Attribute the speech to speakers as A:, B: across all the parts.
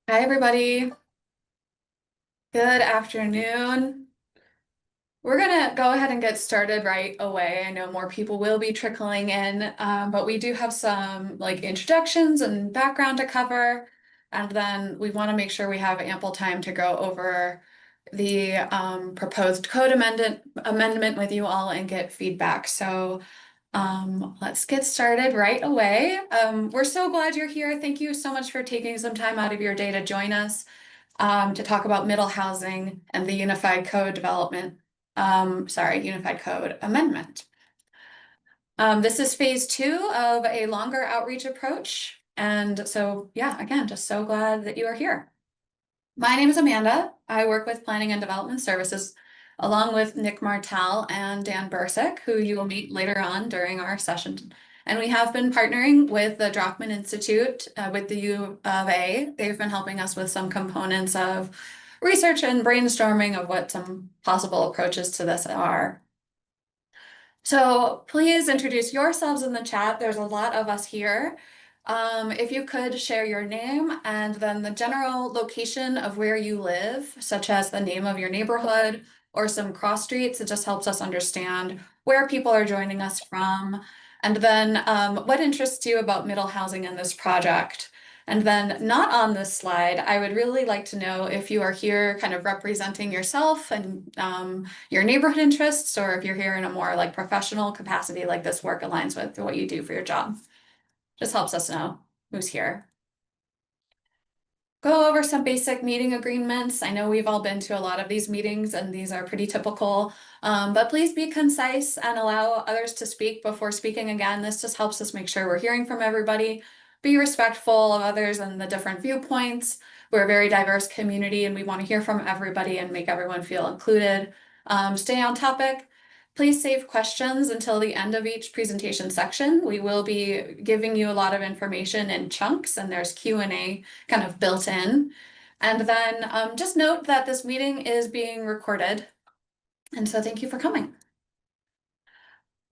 A: Hi, everybody. Good afternoon. We're gonna go ahead and get started right away. I know more people will be trickling in, but we do have some introductions and background to cover, and then we want to make sure we have ample time to go over the proposed code amendment with you all and get feedback. So let's get started right away. We're so glad you're here. Thank you so much for taking some time out of your day to join us to talk about middle housing and the Unified Code development. Unified Code amendment. This is phase two of a longer outreach approach. And so, yeah, again, just so glad that you are here. My name is Amanda. I work with Planning and Development Services along with Nick Martel and Dan Bursick, who you will meet later on during our session. And we have been partnering with the Drockman Institute with the U of A. They've been helping us with some components of research and brainstorming of what some possible approaches to this are. So please introduce yourselves in the chat. There's a lot of us here. If you could share your name and then the general location of where you live, such as the name of your neighborhood or some cross streets, it just helps us understand where people are joining us from. And then what interests you about middle housing in this project? And then not on this slide, I would really like to know if you are here kind of representing yourself and your neighborhood interests, or if you're here in a more professional capacity, like this work aligns with what you do for your job. Just helps us know who's here. Go over some basic meeting agreements. I know we've all been to a lot of these meetings and these are pretty typical, but please be concise and allow others to speak before speaking again. This just helps us make sure we're hearing from everybody. Be respectful of others and the different viewpoints. We're a very diverse community and we want to hear from everybody and make everyone feel included. Stay on topic. Please save questions until the end of each presentation section. We will be giving you a lot of information in chunks and there's Q&A kind of built in. And then just note that this meeting is being recorded. And so thank you for coming.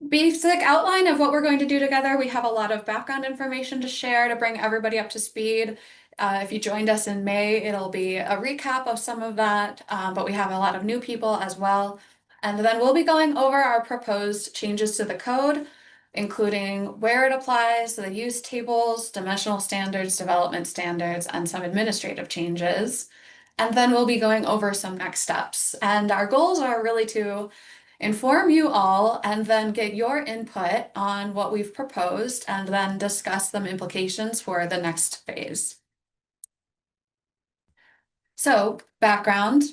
A: Basic outline of what we're going to do together. We have a lot of background information to share to bring everybody up to speed. If you joined us in May, it'll be a recap of some of that, but we have a lot of new people as well. And then we'll be going over our proposed changes to the code, including where it applies, the use tables, dimensional standards, development standards, and some administrative changes. And then we'll be going over some next steps. And our goals are really to inform you all and then get your input on what we've proposed and then discuss some implications for the next phase. So, background.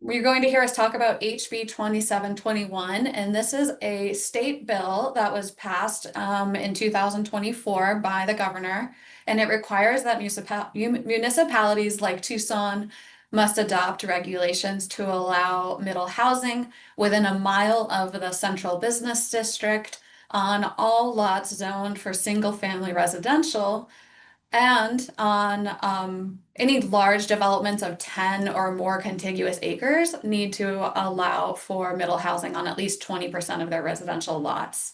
A: You're going to hear us talk about HB 2721, and this is a state bill that was passed in 2024 by the governor, and it requires that municipalities like Tucson must adopt regulations to allow middle housing within a mile of the central business district on all lots zoned for single-family residential and on any large developments of 10 or more contiguous acres need to allow for middle housing on at least 20% of their residential lots.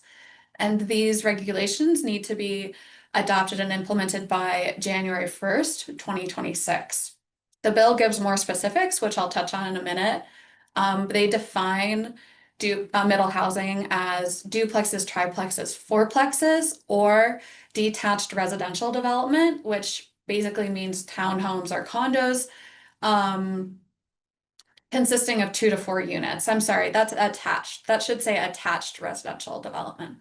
A: And these regulations need to be adopted and implemented by January 1st, 2026. The bill gives more specifics, which I'll touch on in a minute. They define middle housing as duplexes, triplexes, fourplexes, or detached residential development, which basically means townhomes or condos, consisting of 2 to 4 units. I'm sorry, that's attached. That should say attached residential development.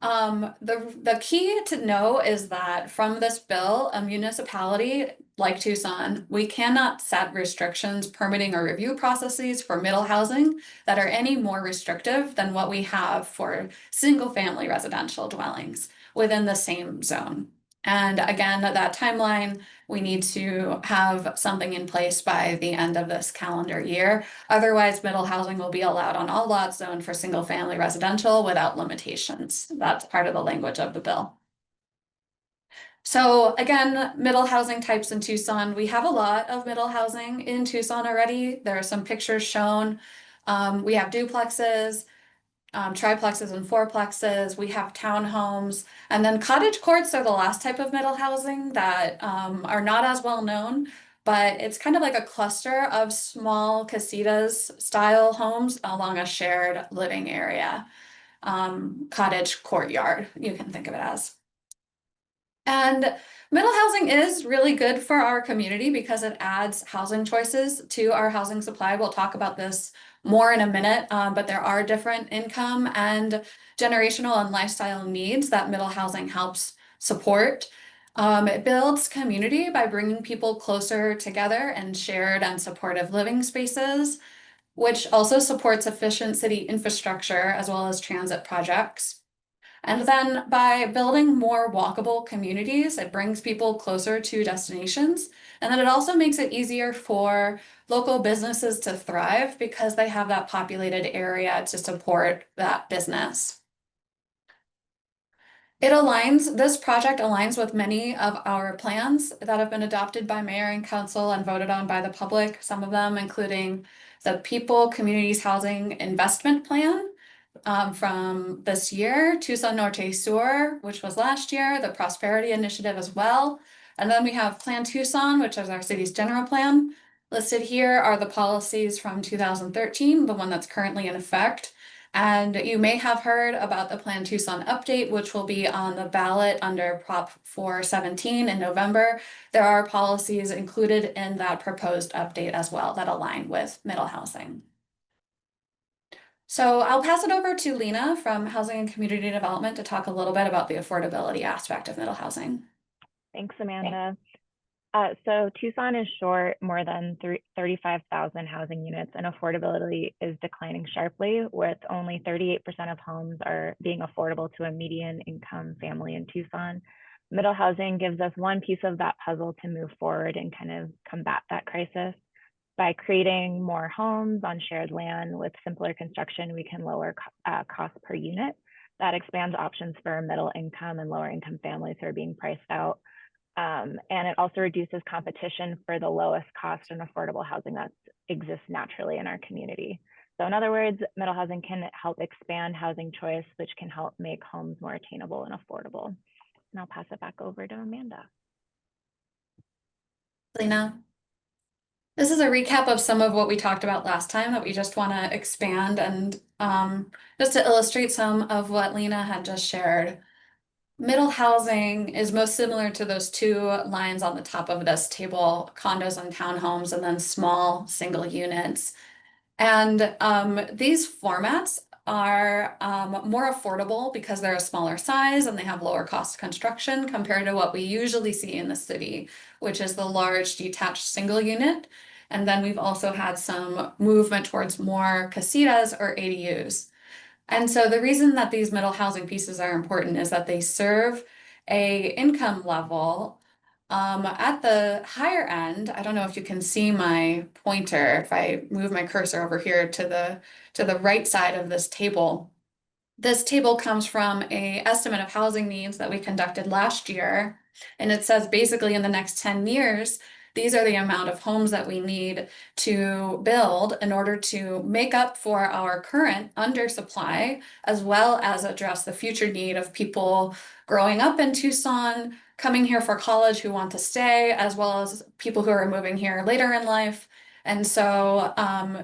A: The key to know is that from this bill, a municipality like Tucson, we cannot set restrictions, permitting or review processes for middle housing that are any more restrictive than what we have for single-family residential dwellings within the same zone. And again, that timeline, we need to have something in place by the end of this calendar year. Otherwise, middle housing will be allowed on all lots zoned for single-family residential without limitations. That's part of the language of the bill. So again, middle housing types in Tucson. We have a lot of middle housing in Tucson already. There are some pictures shown. We have duplexes, triplexes and fourplexes. We have townhomes, and then cottage courts are the last type of middle housing that are not as well known, but it's kind of like a cluster of small casitas style homes along a shared living area. Cottage courtyard, you can think of it as. And middle housing is really good for our community because it adds housing choices to our housing supply. We'll talk about this more in a minute, but there are different income and generational and lifestyle needs that middle housing helps support. It builds community by bringing people closer together in shared and supportive living spaces, which also supports efficient city infrastructure as well as transit projects. And then by building more walkable communities, it brings people closer to destinations. And then it also makes it easier for local businesses to thrive because they have that populated area to support that business. This project aligns with many of our plans that have been adopted by mayor and council and voted on by the public, some of them including the People Communities Housing Investment Plan, from this year, Tucson Norte Sur, which was last year, the Prosperity Initiative as well. And then we have Plan Tucson, which is our city's general plan. Listed here are the policies from 2013, the one that's currently in effect. And you may have heard about the Plan Tucson update, which will be on the ballot under Prop 417 in November. There are policies included in that proposed update as well that align with middle housing. So I'll pass it over to Lena from Housing and Community Development to talk a little bit about the affordability aspect of middle housing.
B: Thanks, Amanda. So Tucson is short more than 35,000 housing units, and affordability is declining sharply, with only 38% of homes are being affordable to a median income family in Tucson. Middle housing gives us one piece of that puzzle to move forward and kind of combat that crisis. By creating more homes on shared land with simpler construction, we can lower cost per unit. That expands options for middle income and lower income families who are being priced out. And it also reduces competition for the lowest cost and affordable housing that exists naturally in our community. So in other words, middle housing can help expand housing choice, which can help make homes more attainable and affordable. And I'll pass it back over to Amanda.
A: Lena. This is a recap of some of what we talked about last time that we just want to expand and just to illustrate some of what Lena had just shared. Middle housing is most similar to those two lines on the top of this table, condos and townhomes, and then small single units. And these formats are more affordable because they're a smaller size and they have lower cost construction compared to what we usually see in the city, which is the large detached single unit. And then we've also had some movement towards more casitas or ADUs. And so the reason that these middle housing pieces are important is that they serve a income level at the higher end. I don't know if you can see my pointer. If I move my cursor over here to the right side of this table. This table comes from a estimate of housing needs that we conducted last year. And it says basically in the next 10 years, these are the amount of homes that we need to build in order to make up for our current undersupply, as well as address the future need of people growing up in Tucson, coming here for college who want to stay, as well as people who are moving here later in life. And so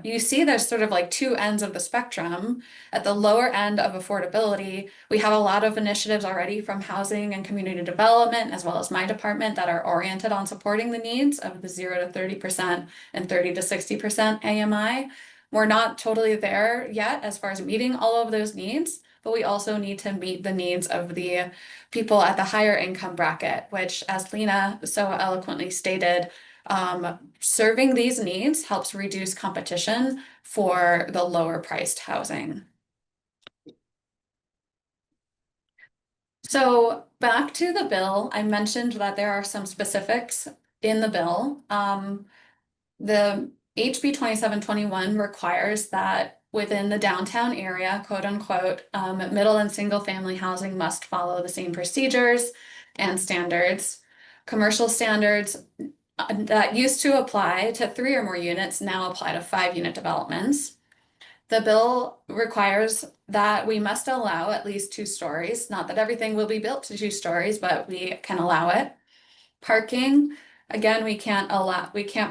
A: you see there's sort of like two ends of the spectrum. At the lower end of affordability, we have a lot of initiatives already from housing and community development, as well as my department, that are oriented on supporting the needs of the 0 to 30% and 30 to 60% AMI. We're not totally there yet as far as meeting all of those needs, but we also need to meet the needs of the people at the higher income bracket, which, as Lena so eloquently stated, serving these needs helps reduce competition for the lower priced housing. So back to the bill, I mentioned that there are some specifics in the bill. The HB 2721 requires that within the downtown area, quote unquote, middle and single family housing must follow the same procedures and standards. Commercial standards that used to apply to 3 or more units now apply to 5 unit developments. The bill requires that we must allow at least 2 stories. Not that everything will be built to 2 stories, but we can allow it. Parking, again, we can't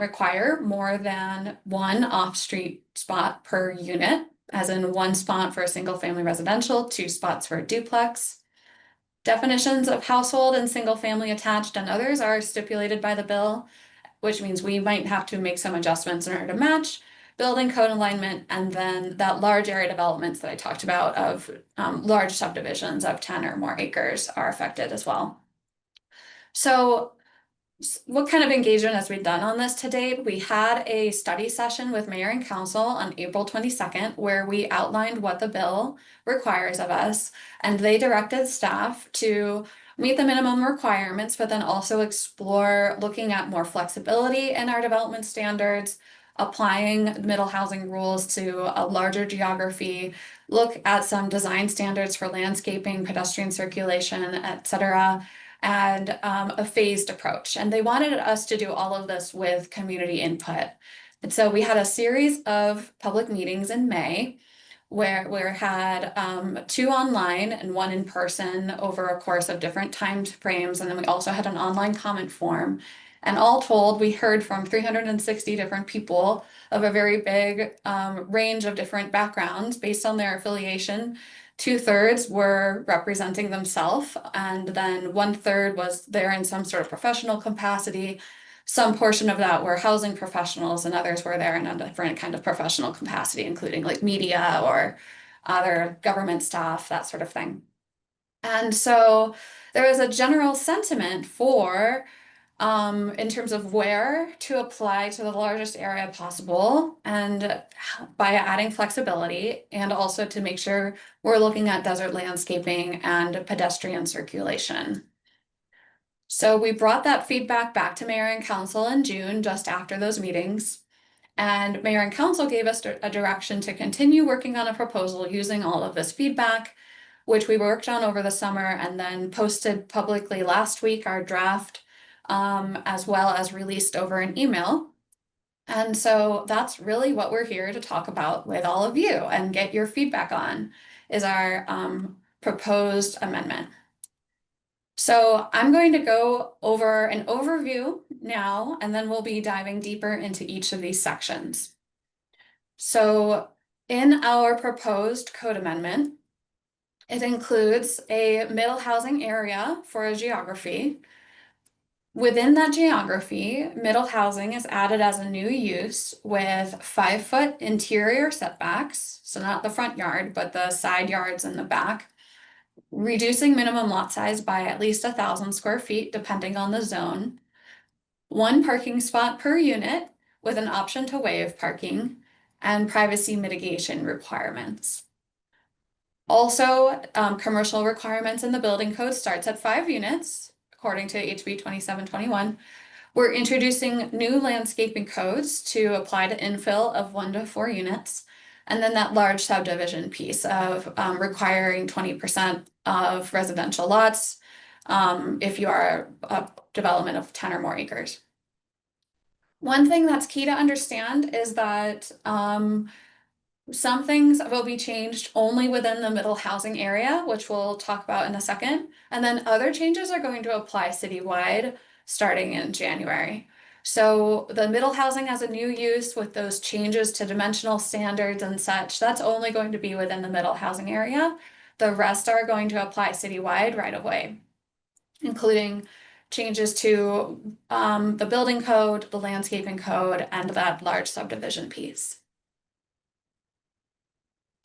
A: require more than one off-street spot per unit, as in 1 spot for a single-family residential, 2 spots for a duplex. Definitions of household and single-family attached and others are stipulated by the bill, which means we might have to make some adjustments in order to match building code alignment, and then that large area developments that I talked about of large subdivisions of 10 or more acres are affected as well. So what kind of engagement has been done on this to date? We had a study session with mayor and council on April 22nd, where we outlined what the bill requires of us, and they directed staff to meet the minimum requirements, but then also explore looking at more flexibility in our development standards, applying middle housing rules to a larger geography, look at some design standards for landscaping, pedestrian circulation, etc., and a phased approach. And they wanted us to do all of this with community input. And so we had a series of public meetings in May where we had 2 online and 1 in person over a course of different time frames. And then we also had an online comment form. And all told, we heard from 360 different people of a very big range of different backgrounds based on their affiliation. 2/3 were representing themselves, and then 1/3 was there in some sort of professional capacity. Some portion of that were housing professionals, and others were there in a different kind of professional capacity, including like media or other government staff, that sort of thing. And so there was a general sentiment for in terms of where to apply to the largest area possible, and by adding flexibility, and also to make sure we're looking at desert landscaping and pedestrian circulation. So we brought that feedback back to mayor and council in June, just after those meetings. And mayor and council gave us a direction to continue working on a proposal using all of this feedback, which we worked on over the summer and then posted publicly last week, our draft, as well as released over an email. And so that's really what we're here to talk about with all of you and get your feedback on, is our proposed amendment. So I'm going to go over an overview now, and then we'll be diving deeper into each of these sections. So in our proposed code amendment, it includes a middle housing area for a geography. Within that geography, middle housing is added as a new use with 5-foot interior setbacks, so not the front yard, but the side yards in the back, reducing minimum lot size by at least 1,000 square feet, depending on the zone, 1 parking spot per unit with an option to waive parking, and privacy mitigation requirements. Also, commercial requirements in the building code starts at 5 units, according to HB 2721. We're introducing new landscaping codes to apply to infill of 1 to 4 units. And then that large subdivision piece of requiring 20% of residential lots if you are a development of 10 or more acres. One thing that's key to understand is that some things will be changed only within the middle housing area, which we'll talk about in a second. And then other changes are going to apply citywide starting in January. So the middle housing as a new use with those changes to dimensional standards and such, that's only going to be within the middle housing area. The rest are going to apply citywide right away, including changes to the building code, the landscaping code, and that large subdivision piece.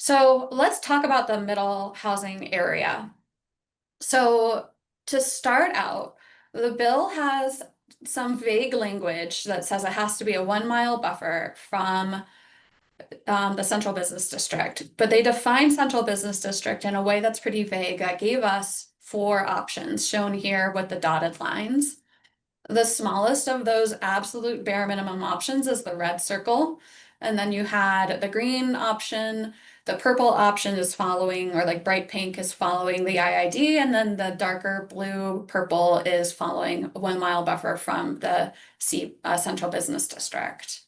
A: So let's talk about the middle housing area. So to start out, the bill has some vague language that says it has to be a 1-mile buffer from the central business district, but they define central business district in a way that's pretty vague. That gave us 4 options shown here with the dotted lines. The smallest of those absolute bare minimum options is the red circle. And then you had the green option, the purple option is following, or like bright pink is following the IID, and then the darker blue purple is following a 1-mile buffer from the central business district.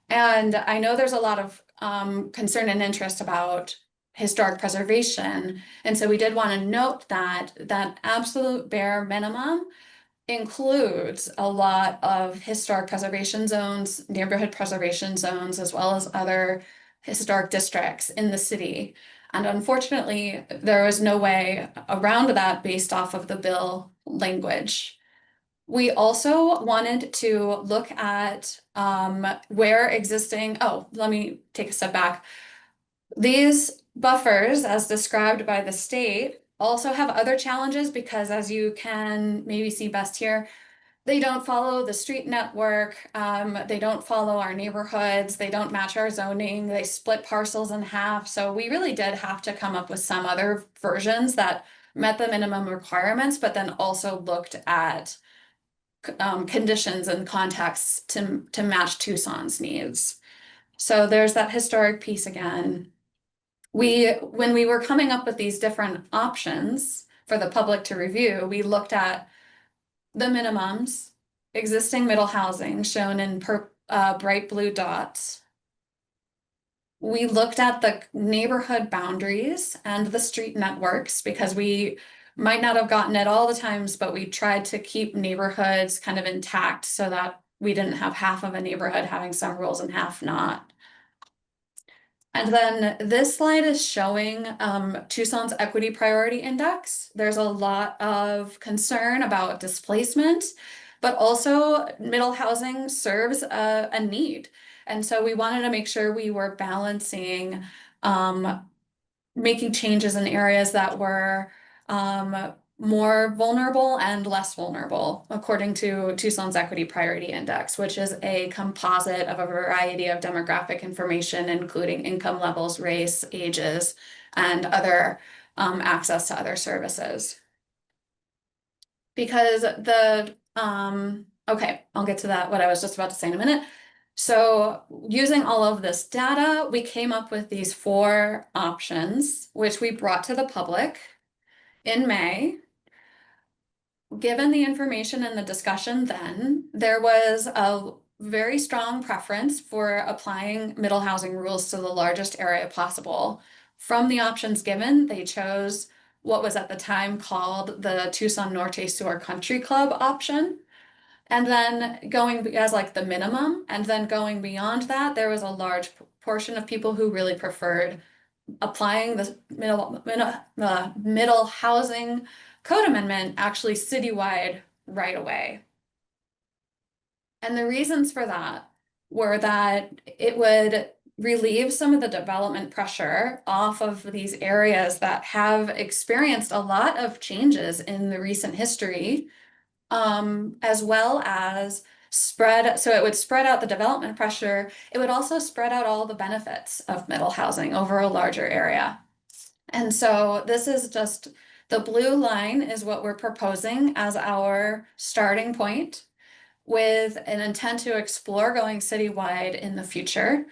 A: And I know there's a lot of concern and interest about historic preservation. And so we did want to note that that absolute bare minimum includes a lot of historic preservation zones, neighborhood preservation zones, as well as other historic districts in the city. And unfortunately, there was no way around that based off of the bill language. We also wanted to look at where existing, oh, let me take a step back. These buffers, as described by the state, also have other challenges because, as you can maybe see best here, they don't follow the street network. They don't follow our neighborhoods. They don't match our zoning. They split parcels in half. So we really did have to come up with some other versions that met the minimum requirements, but then also looked at conditions and contexts to match Tucson's needs. So there's that historic piece again. When we were coming up with these different options for the public to review, we looked at the minimums, existing middle housing shown in bright blue dots. We looked at the neighborhood boundaries and the street networks because we might not have gotten it all the times, but we tried to keep neighborhoods kind of intact so that we didn't have half of a neighborhood having some rules and half not. And then this slide is showing Tucson's Equity Priority Index. There's a lot of concern about displacement, but also middle housing serves a need. And so we wanted to make sure we were balancing making changes in areas that were more vulnerable and less vulnerable, according to Tucson's Equity Priority Index, which is a composite of a variety of demographic information, including income levels, race, ages, and other access to other services. Because okay, I'll get to that, what I was just about to say in a minute. So using all of this data, we came up with these 4 options, which we brought to the public in May. Given the information and the discussion then, there was a very strong preference for applying middle housing rules to the largest area possible. From the options given, they chose what was at the time called the Tucson Norte Sur Country Club option. And then going as like the minimum, and then going beyond that, there was a large portion of people who really preferred applying the middle housing code amendment actually citywide right away. And the reasons for that were that it would relieve some of the development pressure off of these areas that have experienced a lot of changes in the recent history, as well as so it would spread out the development pressure. It would also spread out all the benefits of middle housing over a larger area. And so this is just, the blue line is what we're proposing as our starting point, with an intent to explore going citywide in the future.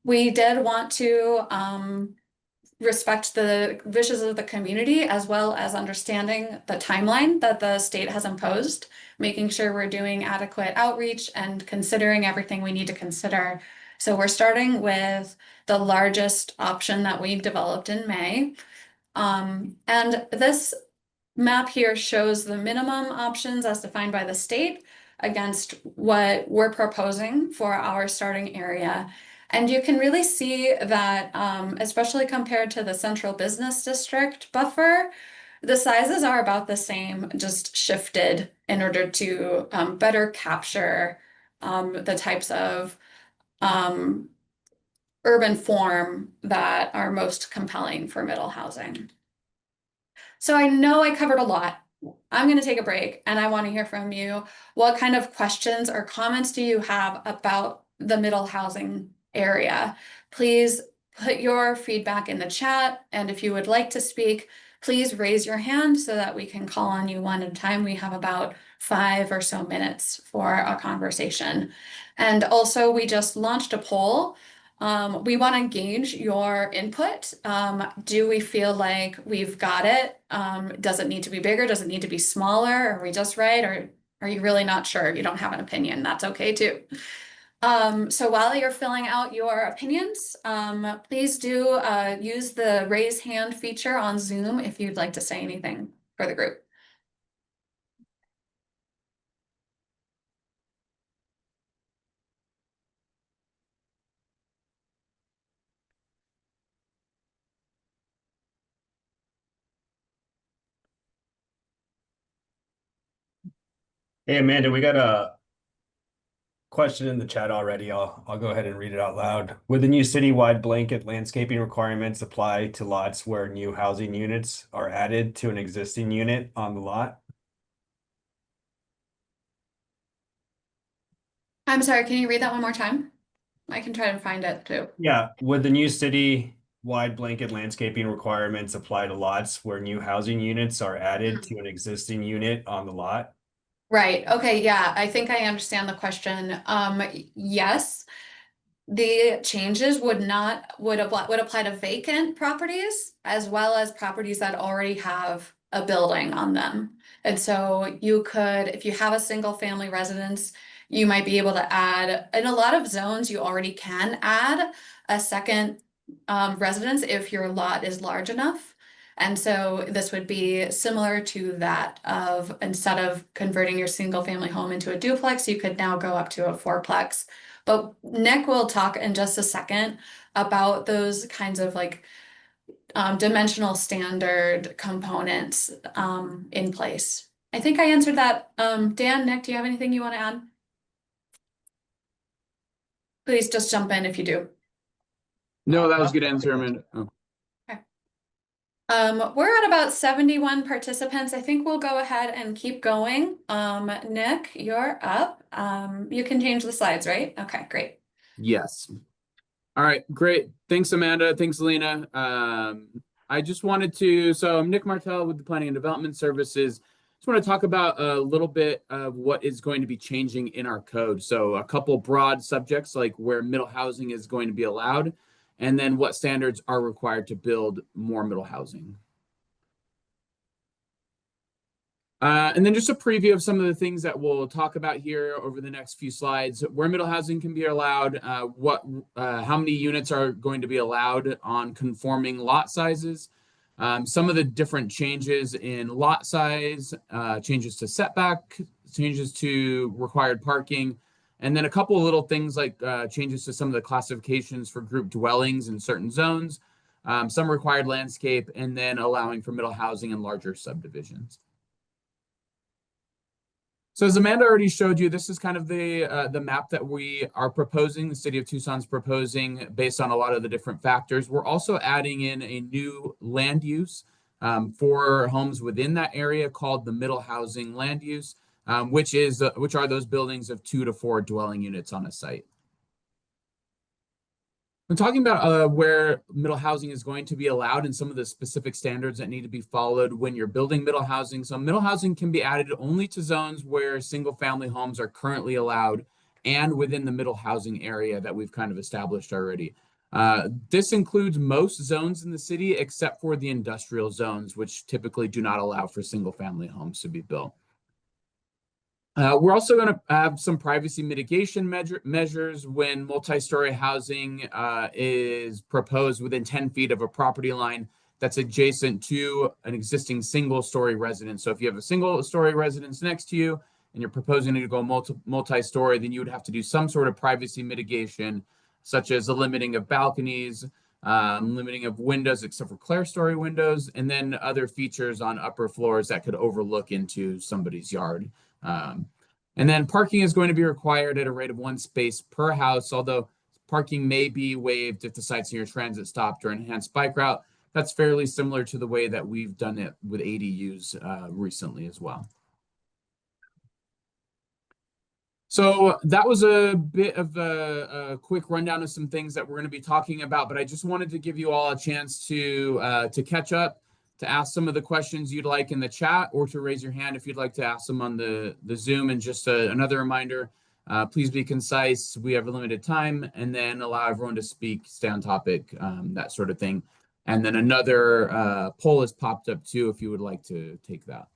A: We did want to respect the wishes of the community, as well as understanding the timeline that the state has imposed, making sure we're doing adequate outreach and considering everything we need to consider. So we're starting with the largest option that we developed in May. And this map here shows the minimum options as defined by the state against what we're proposing for our starting area. And you can really see that, especially compared to the central business district buffer, the sizes are about the same, just shifted in order to better capture the types of urban form that are most compelling for middle housing. So I know I covered a lot. I'm going to take a break and I want to hear from you. What kind of questions or comments do you have about the middle housing area? Please put your feedback in the chat. And if you would like to speak, please raise your hand so that we can call on you one at a time. We have about 5 or so minutes for a conversation. And also, we just launched a poll. We want to gauge your input. Do we feel like we've got it? Does it need to be bigger? Does it need to be smaller? Are we just right? Or are you really not sure? You don't have an opinion. That's okay too. So while you're filling out your opinions, please do use the raise hand feature on Zoom if you'd like to say anything for the group.
C: Hey Amanda, we got a question in the chat already. I'll go ahead and read it out loud. Would the new citywide blanket landscaping requirements apply to lots where new housing units are added to an existing unit on the lot?
A: I'm sorry, can you read that one more time? I can try to find it too.
C: Yeah, would the new citywide blanket landscaping requirements apply to lots where new housing units are added to an existing unit on the lot?
A: Right, okay, yeah, I think I understand the question. Yes. The changes would apply to vacant properties as well as properties that already have a building on them. And so you could, if you have a single family residence, you might be able to add, in a lot of zones, you already can add a second residence if your lot is large enough. And so this would be similar to that of instead of converting your single family home into a duplex, you could now go up to a fourplex. But Nick will talk in just a second about those kinds of like dimensional standard components in place. I think I answered that. Dan, Nick, do you have anything you want to add? Please just jump in if you do.
D: No, that was a good answer, Amanda. Oh.
A: We're at about 71 participants. I think we'll go ahead and keep going. Nick, you're up. You can change the slides, right? Okay, great.
D: Yes. All right, great. Thanks, Amanda. Thanks, Lena. I just wanted to, so I'm Nick Martell with the Planning and Development Services. Just want to talk about a little bit of what is going to be changing in our code. So a couple broad subjects like where middle housing is going to be allowed, and then what standards are required to build more middle housing. And then just a preview of some of the things that we'll talk about here over the next few slides. Where middle housing can be allowed, how many units are going to be allowed on conforming lot sizes, some of the different changes in lot size, changes to setback, changes to required parking, and then a couple of little things like changes to some of the classifications for group dwellings in certain zones, some required landscape, and then allowing for middle housing in larger subdivisions. So as Amanda already showed you, this is kind of the map that we are proposing, the City of Tucson's proposing based on a lot of the different factors. We're also adding in a new land use for homes within that area called the middle housing land use, which are those buildings of 2 to 4 dwelling units on a site. I'm talking about where middle housing is going to be allowed and some of the specific standards that need to be followed when you're building middle housing. So middle housing can be added only to zones where single family homes are currently allowed and within the middle housing area that we've kind of established already. This includes most zones in the city except for the industrial zones, which typically do not allow for single family homes to be built. We're also going to have some privacy mitigation measures when multi-story housing is proposed within 10 feet of a property line that's adjacent to an existing single-story residence. So if you have a single-story residence next to you and you're proposing to go multi-story, then you would have to do some sort of privacy mitigation, such as the limiting of balconies, limiting of windows except for clerestory windows, and then other features on upper floors that could overlook into somebody's yard. And then parking is going to be required at a rate of 1 space per house, although parking may be waived if the site's near a transit stop or enhanced bike route. That's fairly similar to the way that we've done it with ADUs recently as well. So that was a bit of a quick rundown of some things that we're going to be talking about, but I just wanted to give you all a chance to catch up, to ask some of the questions you'd like in the chat, or to raise your hand if you'd like to ask them on the Zoom. And just another reminder, please be concise. We have a limited time, and then allow everyone to speak, stay on topic, that sort of thing. And then another poll has popped up too, if you would like to take that.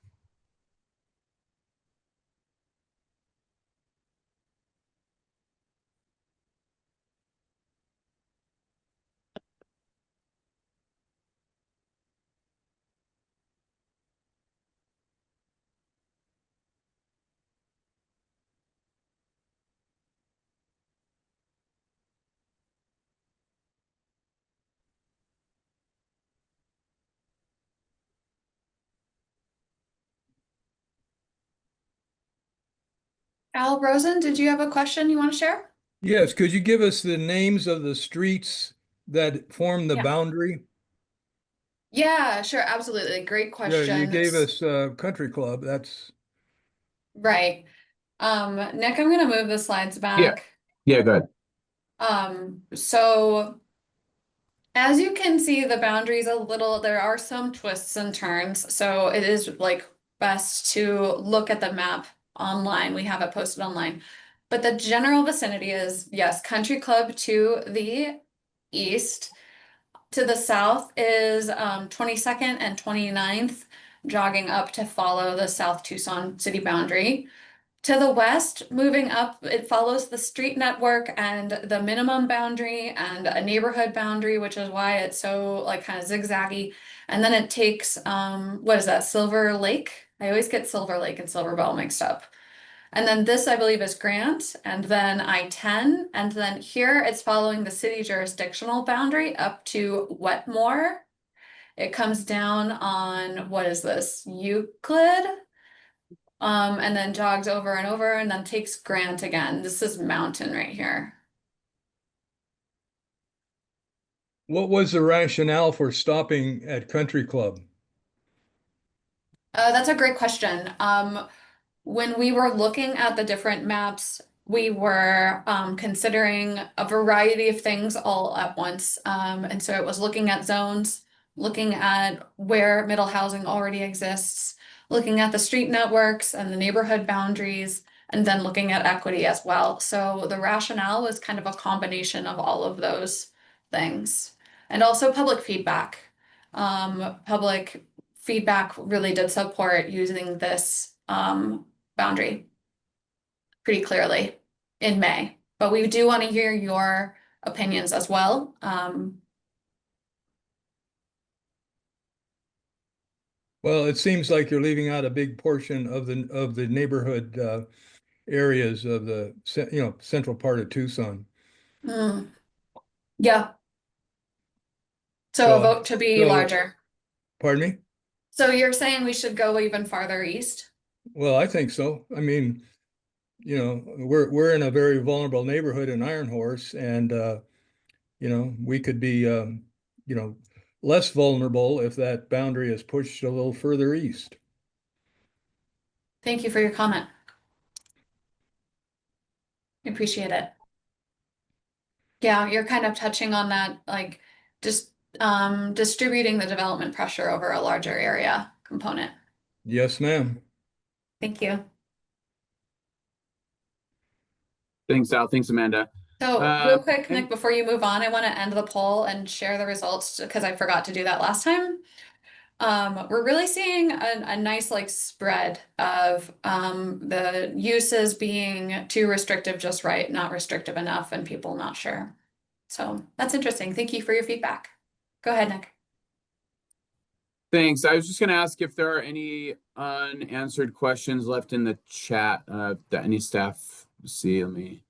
A: Al Rosen, did you have a question you want to share?
E: Yes, could you give us the names of the streets that form the
A: Yeah.
E: boundary?
A: Yeah, sure, absolutely. Great
E: Yeah, you
A: question.
E: gave us Country Club. That's
A: Right. Nick, I'm gonna move the slides
D: Yeah.
A: back.
D: Yeah, go ahead.
A: So as you can see, the boundaries there are some twists and turns, so it is like best to look at the map online. We have it posted online. But the general vicinity is, yes, Country Club to the east. To the south is 22nd and 29th, jogging up to follow the South Tucson city boundary. To the west, moving up, it follows the street network and the minimum boundary and a neighborhood boundary, which is why it's so like kind of zigzaggy. And then it takes what is that, Silver Lake? I always get Silver Lake and Silver Bell mixed up. And then this, I believe, is Grant, and then I-10, and then here it's following the city jurisdictional boundary up to Wetmore. It comes down on, what is this, Euclid? And then jogs over and over and then takes Grant again. This is Mountain right here.
E: what was the rationale for stopping at Country Club?
A: That's a great question. When we were looking at the different maps, we were considering a variety of things all at once. And so it was looking at zones, looking at where middle housing already exists, looking at the street networks and the neighborhood boundaries, and then looking at equity as well. So the rationale was kind of a combination of all of those things. And also public feedback. Public feedback really did support using this boundary pretty clearly in May. But we do want to hear your opinions as well.
E: Well, it seems like you're leaving out a big portion of the neighborhood areas of the central part of Tucson.
A: Yeah. So a vote to be larger.
E: Pardon me?
A: So you're saying we should go even farther east?
E: Well, I think so. I mean, we're in a very vulnerable neighborhood in Iron Horse, and we could be less vulnerable if that boundary is pushed a little further east.
A: Thank you for your comment. I appreciate it. Yeah, you're kind of touching on that, like just distributing the development pressure over a larger area component.
E: Yes, ma'am.
A: Thank you.
D: Thanks, Al. Thanks, Amanda.
A: So real quick,
D: and-
A: Nick, before you move on, I want to end the poll and share the results because I forgot to do that last time. We're really seeing a nice like spread of the uses being too restrictive just right, not restrictive enough, and people not sure. So that's interesting. Thank you for your feedback. Go ahead, Nick.
D: Thanks. I was just going to ask if there are any unanswered questions left in the chat that any staff see. Let me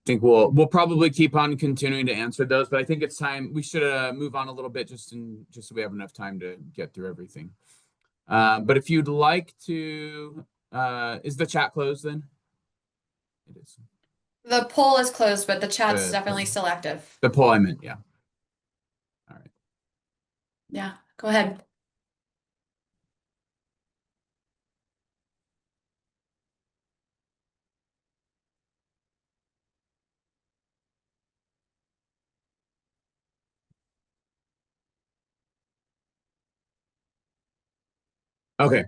D: think we'll probably keep on continuing to answer those, but I think it's time we should move on a little bit just so we have enough time to get through everything. But if you'd like to, is the chat closed then? It is.
A: The poll is closed, but the chat's definitely
D: poll.
A: still active.
D: The poll I meant, yeah. All right.
A: Yeah, go ahead.
D: Okay.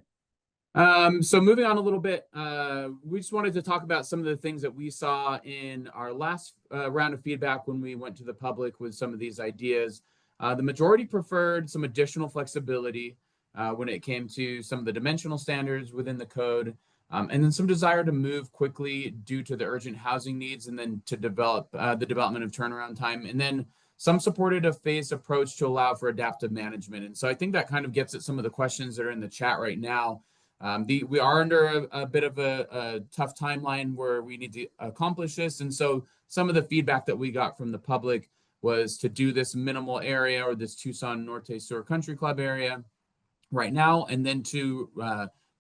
D: So moving on a little bit, we just wanted to talk about some of the things that we saw in our last round of feedback when we went to the public with some of these ideas. The majority preferred some additional flexibility when it came to some of the dimensional standards within the code, and then some desire to move quickly due to the urgent housing needs, and then to develop the development of turnaround time, and then some supported a phased approach to allow for adaptive management. And so I think that kind of gets at some of the questions that are in the chat right now. We are under a bit of a tough timeline where we need to accomplish this. And so some of the feedback that we got from the public was to do this minimal area or this Tucson Norte Sur Country Club area right now, and then to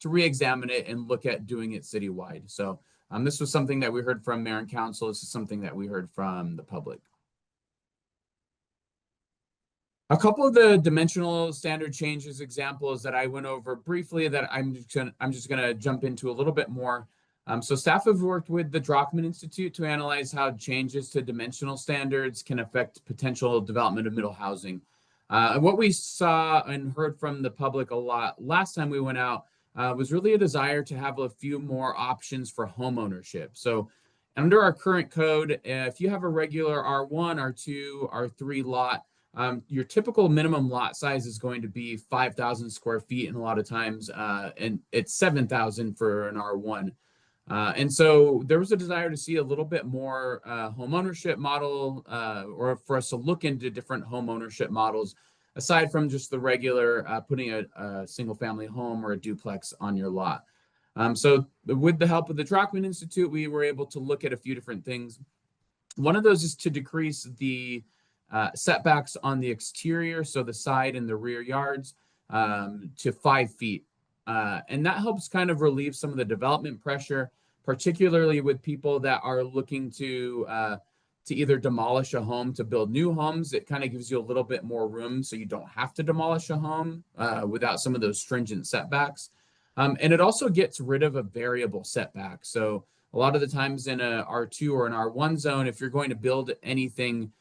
D: re-examine it and look at doing it citywide. So This was something that we heard from Mayor and Council. This is something that we heard from the public. A couple of the dimensional standard changes examples that I went over briefly that I'm just gonna jump into a little bit more. So staff have worked with the Drockman Institute to analyze how changes to dimensional standards can affect potential development of middle housing. And what we saw and heard from the public a lot last time we went out was really a desire to have a few more options for home ownership. So under our current code, if you have a regular R1, R2, R3 lot, your typical minimum lot size is going to be 5,000 square feet, and a lot of times, and it's 7,000 for an R1. And so there was a desire to see a little bit more home ownership model, or for us to look into different home ownership models, aside from just the regular putting a single family home or a duplex on your lot. So with the help of the Drockman Institute, we were able to look at a few different things. One of those is to decrease the setbacks on the exterior, so the side and the rear yards, to 5 feet. And that helps kind of relieve some of the development pressure, particularly with people that are looking to either demolish a home to build new homes. It kind of gives you a little bit more room so you don't have to demolish a home without some of those stringent setbacks. And it also gets rid of a variable setback. So a lot of the times in a R2 or an R1 zone, if you're going to build anything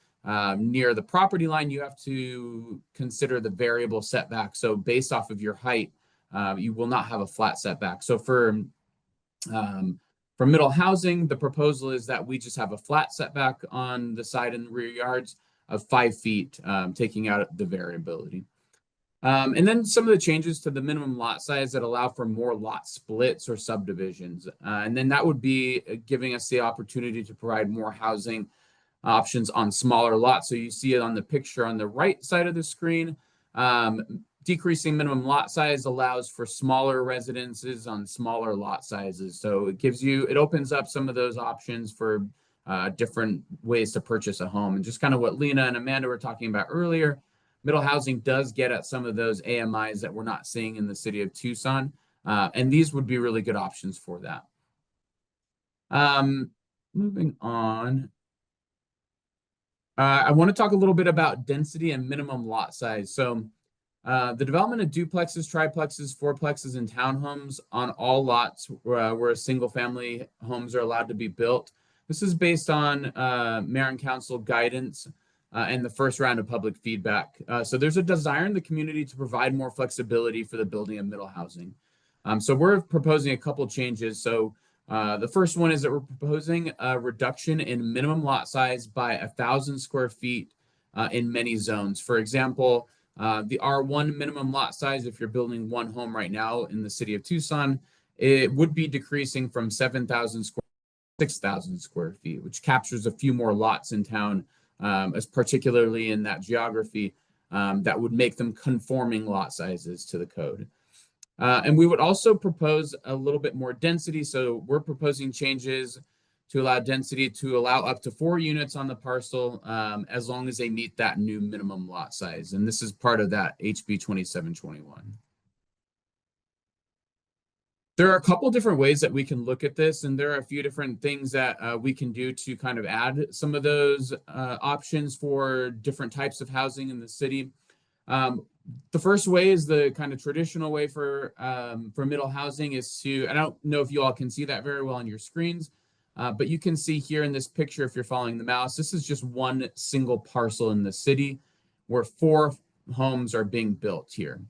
D: near the property line, you have to consider the variable setback. So based off of your height, you will not have a flat setback. So for middle housing, the proposal is that we just have a flat setback on the side and rear yards of 5 feet, taking out the variability. And then some of the changes to the minimum lot size that allow for more lot splits or subdivisions. And then that would be giving us the opportunity to provide more housing options on smaller lots. So you see it on the picture on the right side of the screen. Decreasing minimum lot size allows for smaller residences on smaller lot sizes. So it opens up some of those options for different ways to purchase a home. And just kind of what Lena and Amanda were talking about earlier, middle housing does get at some of those AMIs that we're not seeing in the city of Tucson. And these would be really good options for that. Moving on. I want to talk a little bit about density and minimum lot size. So the development of duplexes, triplexes, fourplexes, and townhomes on all lots where single family homes are allowed to be built. This is based on Mayor and Council guidance and the first round of public feedback. So there's a desire in the community to provide more flexibility for the building of middle housing. So we're proposing a couple changes. So the first one is that we're proposing a reduction in minimum lot size by 1,000 square feet in many zones. For example, the R1 minimum lot size, if you're building one home right now in the city of Tucson, it would be decreasing from 7,000 square to 6,000 square feet, which captures a few more lots in town, as particularly in that geography, that would make them conforming lot sizes to the code. And we would also propose a little bit more density. So we're proposing changes to allow density to allow up to 4 units on the parcel, as long as they meet that new minimum lot size. And this is part of that HB 2721. There are a couple different ways that we can look at this, and there are a few different things that we can do to kind of add some of those options for different types of housing in the city. The first way is the kind of traditional way for middle housing is to, I don't know if you all can see that very well on your screens, but you can see here in this picture, if you're following the mouse, this is just one single parcel in the city where 4 homes are being built here.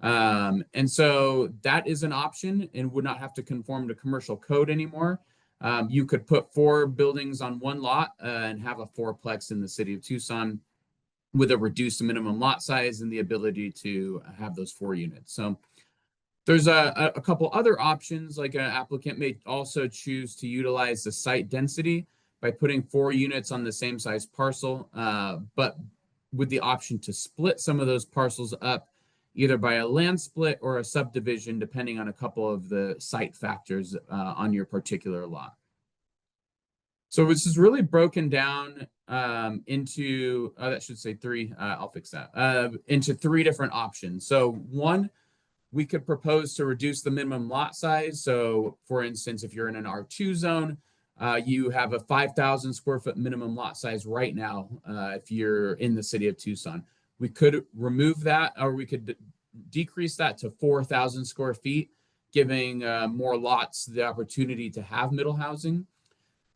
D: And so that is an option and would not have to conform to commercial code anymore. You could put 4 buildings on one lot and have a 4-plex in the city of Tucson with a reduced minimum lot size and the ability to have those 4 units. So there's a couple other options, like an applicant may also choose to utilize the site density by putting 4 units on the same size parcel, but with the option to split some of those parcels up either by a land split or a subdivision, depending on a couple of the site factors on your particular lot. So this is really broken down into, that should say 3, I'll fix that, into 3 different options. So one, we could propose to reduce the minimum lot size. So for instance, if you're in an R2 zone, you have a 5,000 square foot minimum lot size right now. If you're in the city of Tucson, we could remove that, or we could decrease that to 4,000 square feet, giving more lots the opportunity to have middle housing.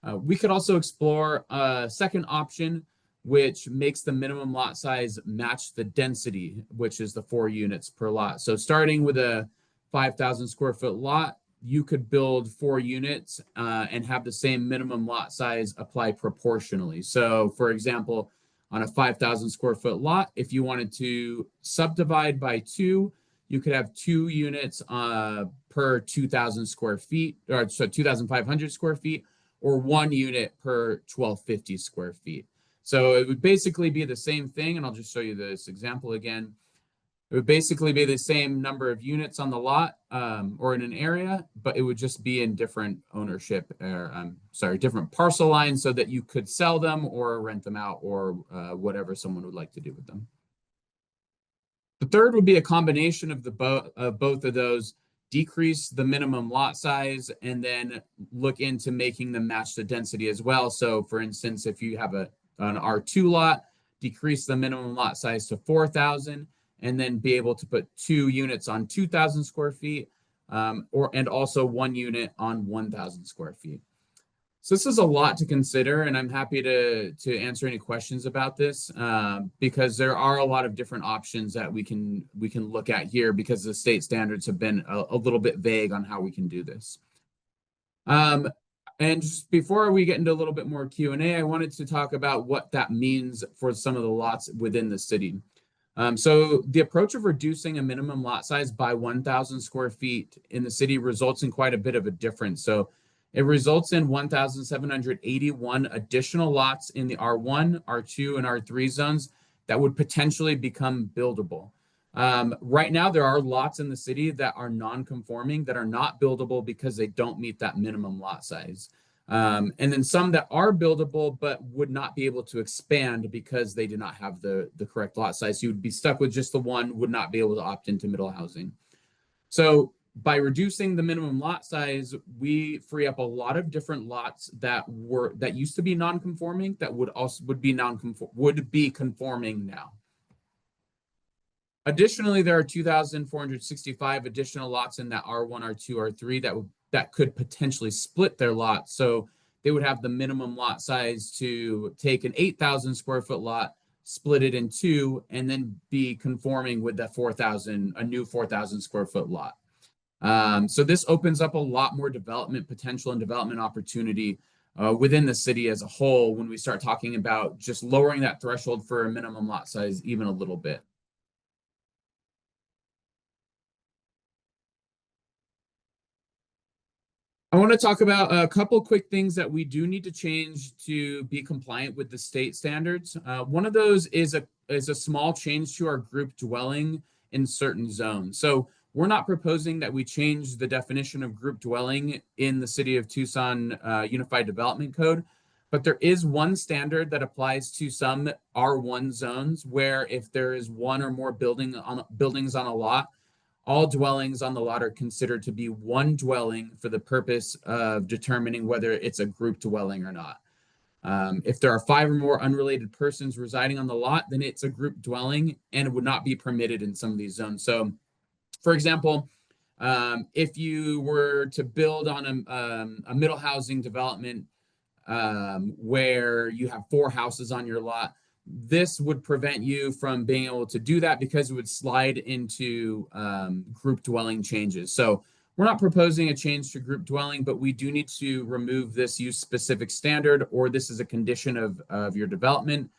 D: We could also explore a second option, which makes the minimum lot size match the density, which is the 4 units per lot. So starting with a 5,000 square foot lot, you could build 4 units and have the same minimum lot size apply proportionally. So for example, on a 5,000 square foot lot, if you wanted to subdivide by 2, you could have 2 units per 2,000 square feet, or so 2,500 square feet, or 1 unit per 1,250 square feet. So it would basically be the same thing, and I'll just show you this example again. It would basically be the same number of units on the lot or in an area, but it would just be in different ownership, or different parcel lines, so that you could sell them or rent them out, or whatever someone would like to do with them. The third would be a combination of both of those. Decrease the minimum lot size and then look into making them match the density as well. So for instance, if you have an R2 lot, decrease the minimum lot size to 4,000 and then be able to put 2 units on 2,000 square feet and also 1 unit on 1,000 square feet. So this is a lot to consider, and I'm happy to answer any questions about this because there are a lot of different options that we can look at here, because the state standards have been a little bit vague on how we can do this. And just before we get into a little bit more Q&A, I wanted to talk about what that means for some of the lots within the city. So the approach of reducing a minimum lot size by 1,000 square feet in the city results in quite a bit of a difference. So it results in 1,781 additional lots in the R1, R2, and R3 zones that would potentially become buildable. Right now, there are lots in the city that are non-conforming, that are not buildable because they don't meet that minimum lot size. And then some that are buildable but would not be able to expand because they did not have the correct lot size. You would be stuck with just the one, would not be able to opt into middle housing. So by reducing the minimum lot size, we free up a lot of different lots that used to be non-conforming that would be conforming now. Additionally, there are 2,465 additional lots in that R1, R2, R3 that could potentially split their lot. So they would have the minimum lot size to take an 8,000 square foot lot, split it in 2, and then be conforming with that a new 4,000 square foot lot. So this opens up a lot more development potential and development opportunity within the city as a whole when we start talking about just lowering that threshold for a minimum lot size even a little bit. I want to talk about a couple quick things that we do need to change to be compliant with the state standards. One of those is a small change to our group dwelling in certain zones. So we're not proposing that we change the definition of group dwelling in the City of Tucson Unified Development Code, but there is one standard that applies to some R1 zones where if there is one or more buildings on a lot, all dwellings on the lot are considered to be one dwelling for the purpose of determining whether it's a group dwelling or not. If there are 5 or more unrelated persons residing on the lot, then it's a group dwelling and it would not be permitted in some of these zones. So, for example, if you were to build on a middle housing development where you have 4 houses on your lot, this would prevent you from being able to do that because it would slide into group dwelling changes. So we're not proposing a change to group dwelling, but we do need to remove this use specific standard, or this is a condition of your development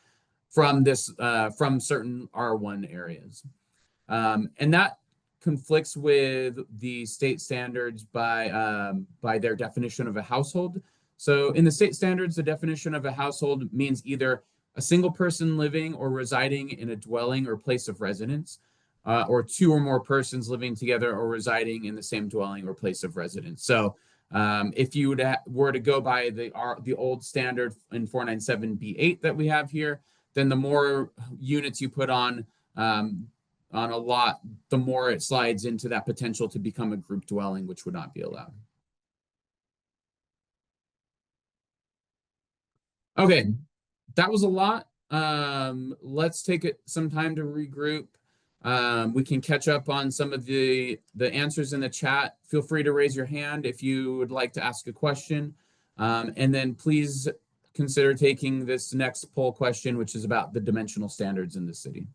D: from certain R1 areas. And that conflicts with the state standards by their definition of a household. So in the state standards, the definition of a household means either a single person living or residing in a dwelling or place of residence, or 2 or more persons living together or residing in the same dwelling or place of residence. So if you were to go by the old standard in 497B8 that we have here, then the more units you put on on a lot, the more it slides into that potential to become a group dwelling, which would not be allowed. Okay, that was a lot. Let's take some time to regroup. We can catch up on some of the answers in the chat. Feel free to raise your hand if you would like to ask a question. And then please consider taking this next poll question, which is about the dimensional standards in the city.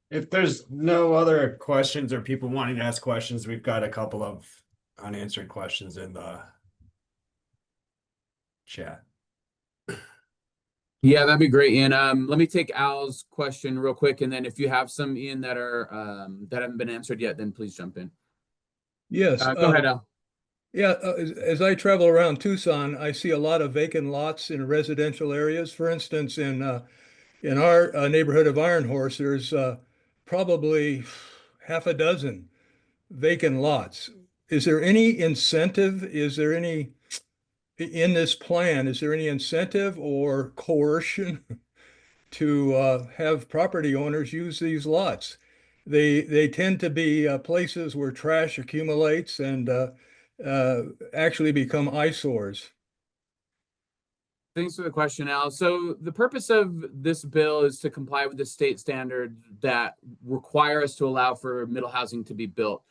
C: If there's no other questions or people wanting to ask questions, we've got a couple of unanswered questions in the chat.
D: Yeah, that'd be great, Ian. Let me take Al's question real quick, and then if you have some, Ian, that are that haven't been answered yet, then please jump in.
E: Yes.
D: Go ahead, Al.
E: Yeah, as I travel around Tucson, I see a lot of vacant lots in residential areas. For instance, in our neighborhood of Iron Horse, there's probably half a dozen vacant lots. Is there any incentive? Is there any in this plan? Is there any incentive or coercion to have property owners use these lots? They tend to be places where trash accumulates and actually become eyesores.
D: Thanks for the question, Al. So the purpose of this bill is to comply with the state standard that require us to allow for middle housing to be built.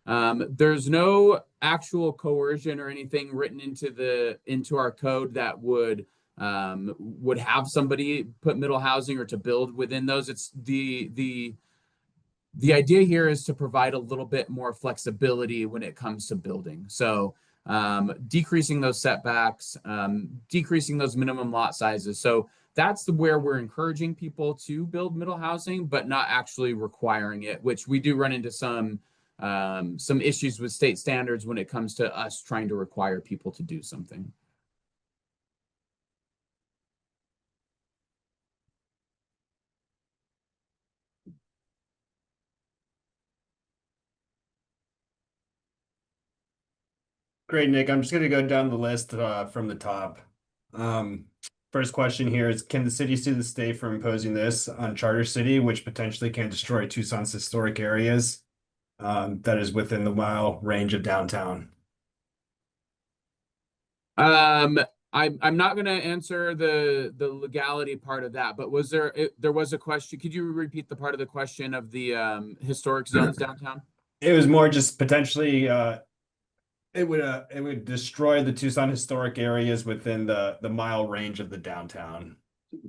D: There's no actual coercion or anything written into our code that would have somebody put middle housing or to build within those. It's the idea here is to provide a little bit more flexibility when it comes to building. So decreasing those setbacks, decreasing those minimum lot sizes. So that's where we're encouraging people to build middle housing, but not actually requiring it, which we do run into some issues with state standards when it comes to us trying to require people to do something.
C: Great, Nick. I'm just going to go down the list from the top. First question here is, can the city sue the state for imposing this on Charter City, which potentially can destroy Tucson's historic areas that is within the mile range of downtown?
D: I'm not going to answer the legality part of that, but there was a question. Could you repeat the part of the question of the historic zones downtown?
C: It was more just potentially it would destroy the Tucson historic areas within the mile range of the downtown.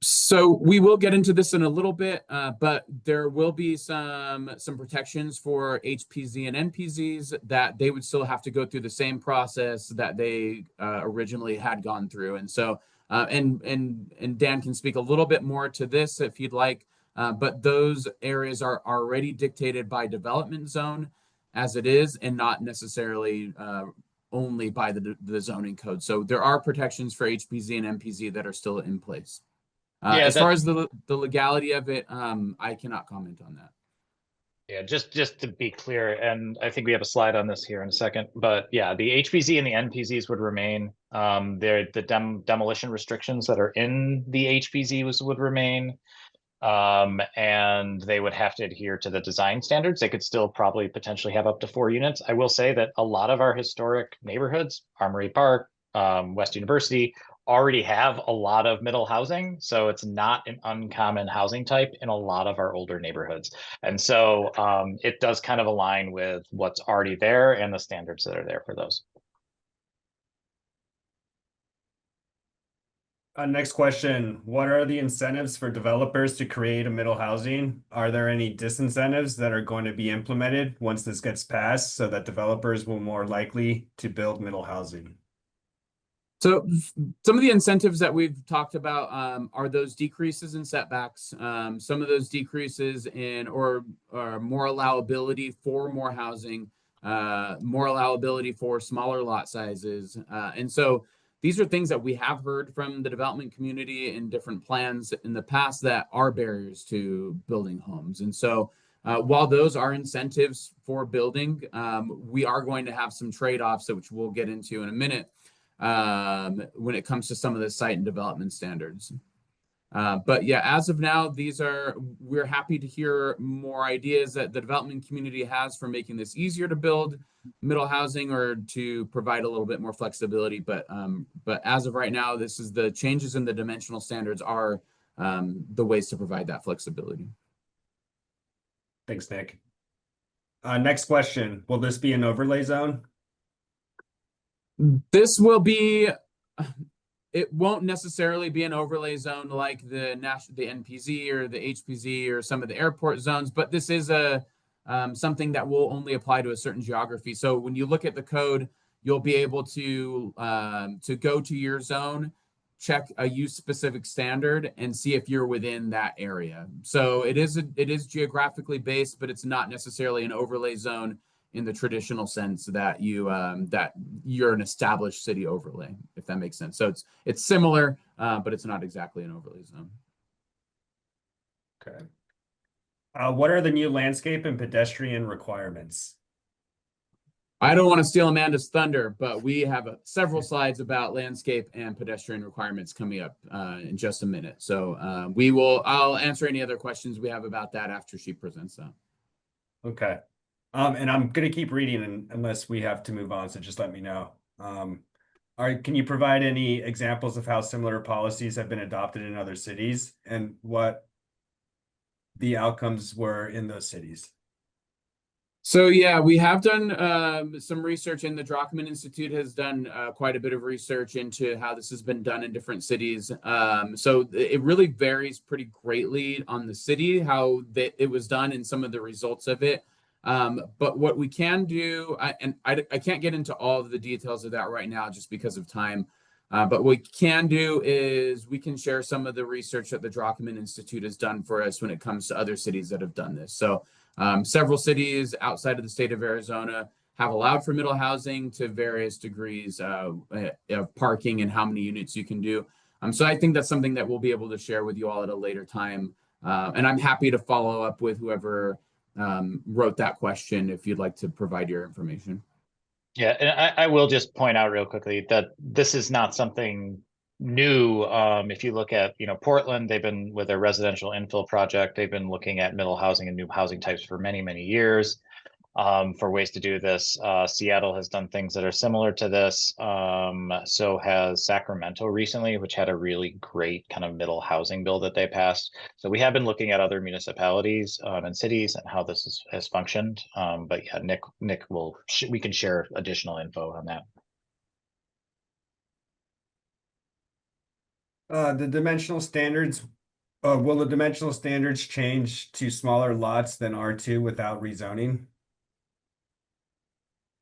D: So we will get into this in a little bit, but there will be some protections for HPZ and NPZs that they would still have to go through the same process that they originally had gone through. And so and Dan can speak a little bit more to this if you'd like, but those areas are already dictated by development zone as it is, and not necessarily only by the zoning code. So there are protections for HPZ and NPZ that are still in place. As far as the legality of it, I cannot comment on that.
F: Yeah, just to be clear, and I think we have a slide on this here in a second, but yeah, the HPZ and the NPZs would remain. The demolition restrictions that are in the HPZ would remain. And they would have to adhere to the design standards. They could still probably potentially have up to 4 units. I will say that a lot of our historic neighborhoods, Armory Park, West University, already have a lot of middle housing. So it's not an uncommon housing type in a lot of our older neighborhoods. And so it does kind of align with what's already there and the standards that are there for those.
C: Next question. What are the incentives for developers to create a middle housing? Are there any disincentives that are going to be implemented once this gets passed so that developers will more likely to build middle housing? So
D: some of the incentives that we've talked about are those decreases in setbacks, some of those decreases in or more allowability for more housing, more allowability for smaller lot sizes. And so these are things that we have heard from the development community in different plans in the past that are barriers to building homes. And so while those are incentives for building, we are going to have some trade-offs, which we'll get into in a minute, when it comes to some of the site and development standards. But yeah, as of now, we're happy to hear more ideas that the development community has for making this easier to build middle housing or to provide a little bit more flexibility. But as of right now, this is the changes in the dimensional standards are the ways to provide that flexibility.
C: Thanks, Nick. Next question. Will this be an overlay zone?
D: This will be, it won't necessarily be an overlay zone like the NPZ or the HPZ or some of the airport zones, but this is something that will only apply to a certain geography. So when you look at the code, you'll be able to go to your zone, check a use specific standard, and see if you're within that area. So it is geographically based, but it's not necessarily an overlay zone in the traditional sense that you're an established city overlay, if that makes sense. So it's similar, but it's not exactly an overlay zone.
C: Okay. What are the new landscape and pedestrian requirements?
D: I don't want to steal Amanda's thunder, but we have several slides about landscape and pedestrian requirements coming up in just a minute. So I'll answer any other questions we have about that after she presents that.
C: Okay. And I'm going to keep reading unless we have to move on, so just let me know. All right, can you provide any examples of how similar policies have been adopted in other cities and what the outcomes were in those cities?
D: So yeah, we have done some research, and the Druckmann Institute has done quite a bit of research into how this has been done in different cities. So it really varies pretty greatly on the city, how it was done and some of the results of it. But what we can do, I can't get into all of the details of that right now just because of time. But what we can do is we can share some of the research that the Druckmann Institute has done for us when it comes to other cities that have done this. So several cities outside of the state of Arizona have allowed for middle housing to various degrees of parking and how many units you can do. So I think that's something that we'll be able to share with you all at a later time. And I'm happy to follow up with whoever wrote that question if you'd like to provide your information.
F: Yeah, and I will just point out real quickly that this is not something new. If you look at, Portland, they've been with their residential infill project, they've been looking at middle housing and new housing types for many, many years for ways to do this. Seattle has done things that are similar to this. So has Sacramento recently, which had a really great kind of middle housing bill that they passed. So we have been looking at other municipalities and cities and how this has functioned. But yeah, Nick we can share additional info on that.
C: The dimensional standards, will the dimensional standards change to smaller lots than R2 without rezoning?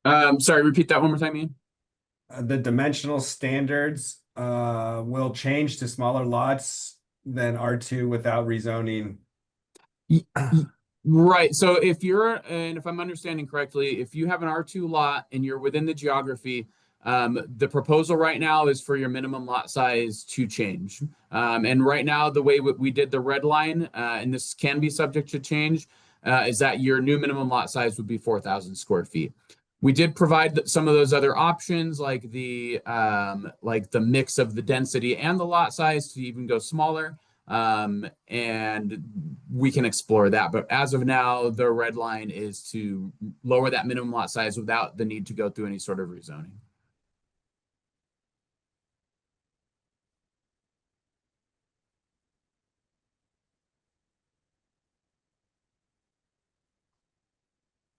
D: Sorry, repeat that one more time, Ian.
C: The dimensional standards will change to smaller lots than R2 without rezoning.
D: Right. So if I'm understanding correctly, if you have an R2 lot and you're within the geography, the proposal right now is for your minimum lot size to change. And right now, the way we did the red line, and this can be subject to change, is that your new minimum lot size would be 4,000 square feet. We did provide some of those other options, like the mix of the density and the lot size to even go smaller. And we can explore that. But as of now, the red line is to lower that minimum lot size without the need to go through any sort of rezoning.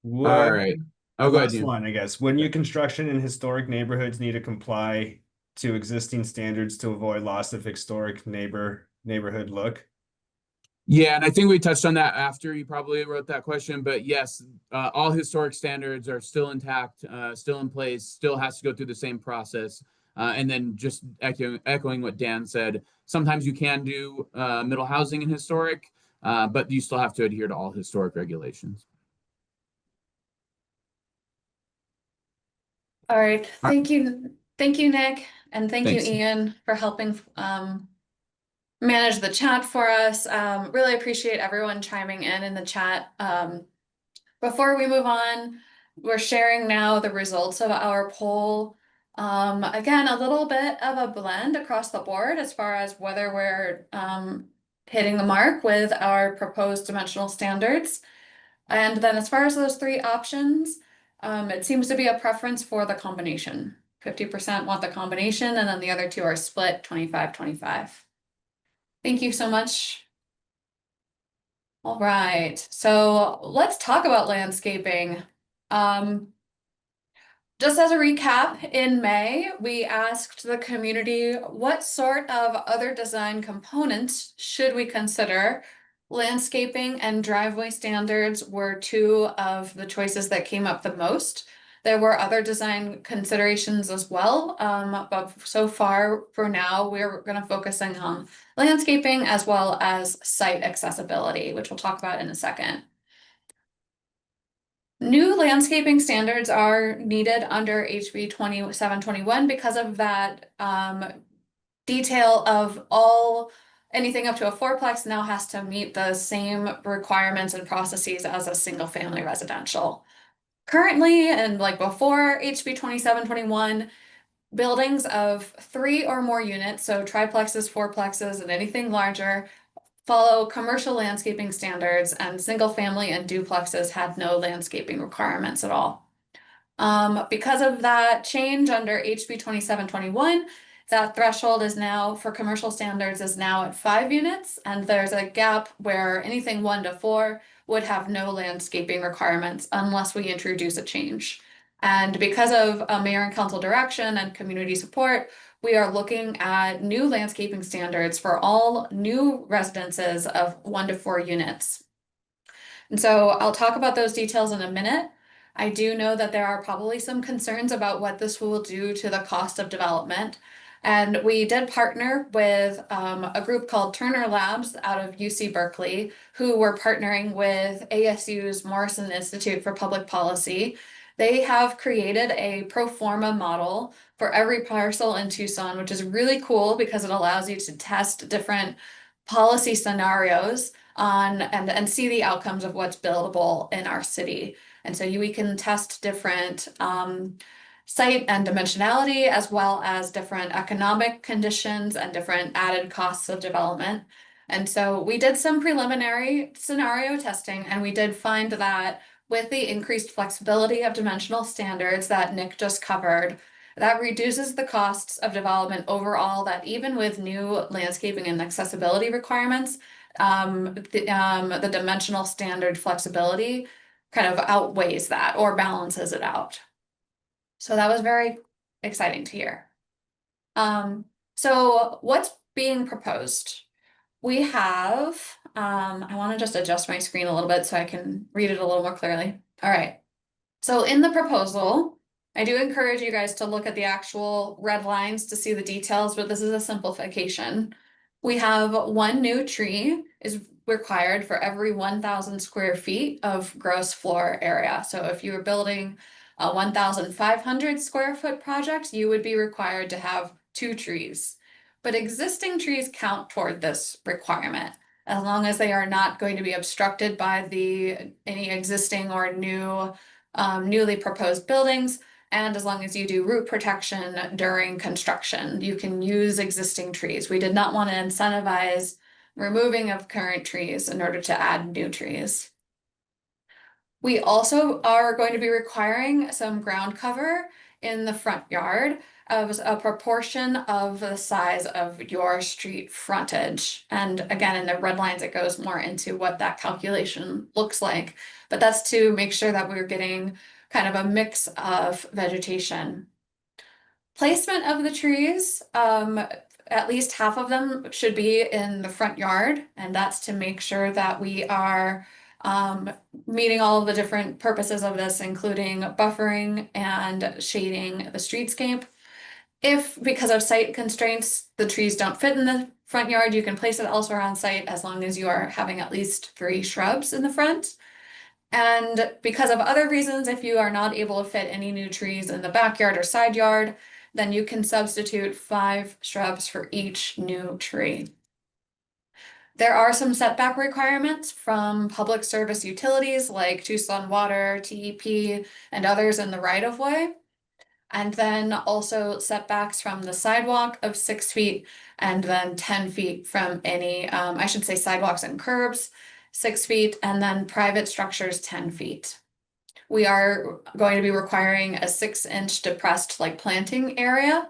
D: All right. Oh, go ahead,
C: Last
D: Ian.
C: one, I guess. Would new construction in historic neighborhoods need to comply to existing standards to avoid loss of historic neighborhood look?
D: Yeah, and I think we touched on that after you probably wrote that question, but yes, all historic standards are still intact, still in place, still has to go through the same process. And then just echoing what Dan said, sometimes you can do middle housing in historic, but you still have to adhere to all historic regulations.
A: All right, thank you, Nick, and thank you,
D: Thanks.
A: Ian, for helping manage the chat for us. Really appreciate everyone chiming in the chat. Before we move on, we're sharing now the results of our poll. Again, a little bit of a blend across the board as far as whether we're hitting the mark with our proposed dimensional standards. And then as far as those three options, it seems to be a preference for the combination. 50% want the combination, and then the other two are split 25-25. Thank you so much. All right, so let's talk about landscaping. Just as a recap, in May, we asked the community what sort of other design components should we consider. Landscaping and driveway standards were two of the choices that came up the most. There were other design considerations as well, but so far for now, we're going to focusing on landscaping as well as site accessibility, which we'll talk about in a second. New landscaping standards are needed under HB 2721 because of that detail of anything up to a fourplex now has to meet the same requirements and processes as a single family residential. Currently, and like before HB 2721, buildings of 3 or more units, so triplexes, fourplexes, and anything larger, follow commercial landscaping standards, and single family and duplexes had no landscaping requirements at all. Because of that change under HB 2721, that threshold is now for commercial standards is now at 5 units, and there's a gap where anything 1 to 4 would have no landscaping requirements unless we introduce a change. And because of mayor and council direction and community support, we are looking at new landscaping standards for all new residences of 1 to 4 units. And so I'll talk about those details in a minute. I do know that there are probably some concerns about what this will do to the cost of development. And we did partner with a group called Turner Labs out of UC Berkeley, who were partnering with ASU's Morrison Institute for Public Policy. They have created a pro forma model for every parcel in Tucson, which is really cool because it allows you to test different policy scenarios and see the outcomes of what's buildable in our city. And so we can test different site and dimensionality, as well as different economic conditions and different added costs of development. And so we did some preliminary scenario testing, and we did find that with the increased flexibility of dimensional standards that Nick just covered, that reduces the costs of development overall, that even with new landscaping and accessibility requirements, the dimensional standard flexibility kind of outweighs that or balances it out. So that was very exciting to hear. So what's being proposed? We have, I want to just adjust my screen a little bit so I can read it a little more clearly. All right. So in the proposal, I do encourage you guys to look at the actual red lines to see the details, but this is a simplification. We have 1 new tree is required for every 1,000 square feet of gross floor area. So if you were building a 1,500 square foot project, you would be required to have 2 trees. But existing trees count toward this requirement, as long as they are not going to be obstructed by any existing or newly proposed buildings. And as long as you do root protection during construction, you can use existing trees. We did not want to incentivize removing of current trees in order to add new trees. We also are going to be requiring some ground cover in the front yard of a proportion of the size of your street frontage. And again, in the red lines, it goes more into what that calculation looks like. But that's to make sure that we're getting kind of a mix of vegetation. Placement of the trees, at least half of them should be in the front yard, and that's to make sure that we are meeting all of the different purposes of this, including buffering and shading the streetscape. If, because of site constraints, the trees don't fit in the front yard, you can place it elsewhere on site as long as you are having at least 3 shrubs in the front. And because of other reasons, if you are not able to fit any new trees in the backyard or side yard, then you can substitute 5 shrubs for each new tree. There are some setback requirements from public service utilities like Tucson Water, TEP, and others in the right of way. And then also setbacks from the sidewalk of 6 feet and then 10 feet from any, I should say sidewalks and curbs, 6 feet, and then private structures 10 feet. We are going to be requiring a 6-inch depressed like planting area,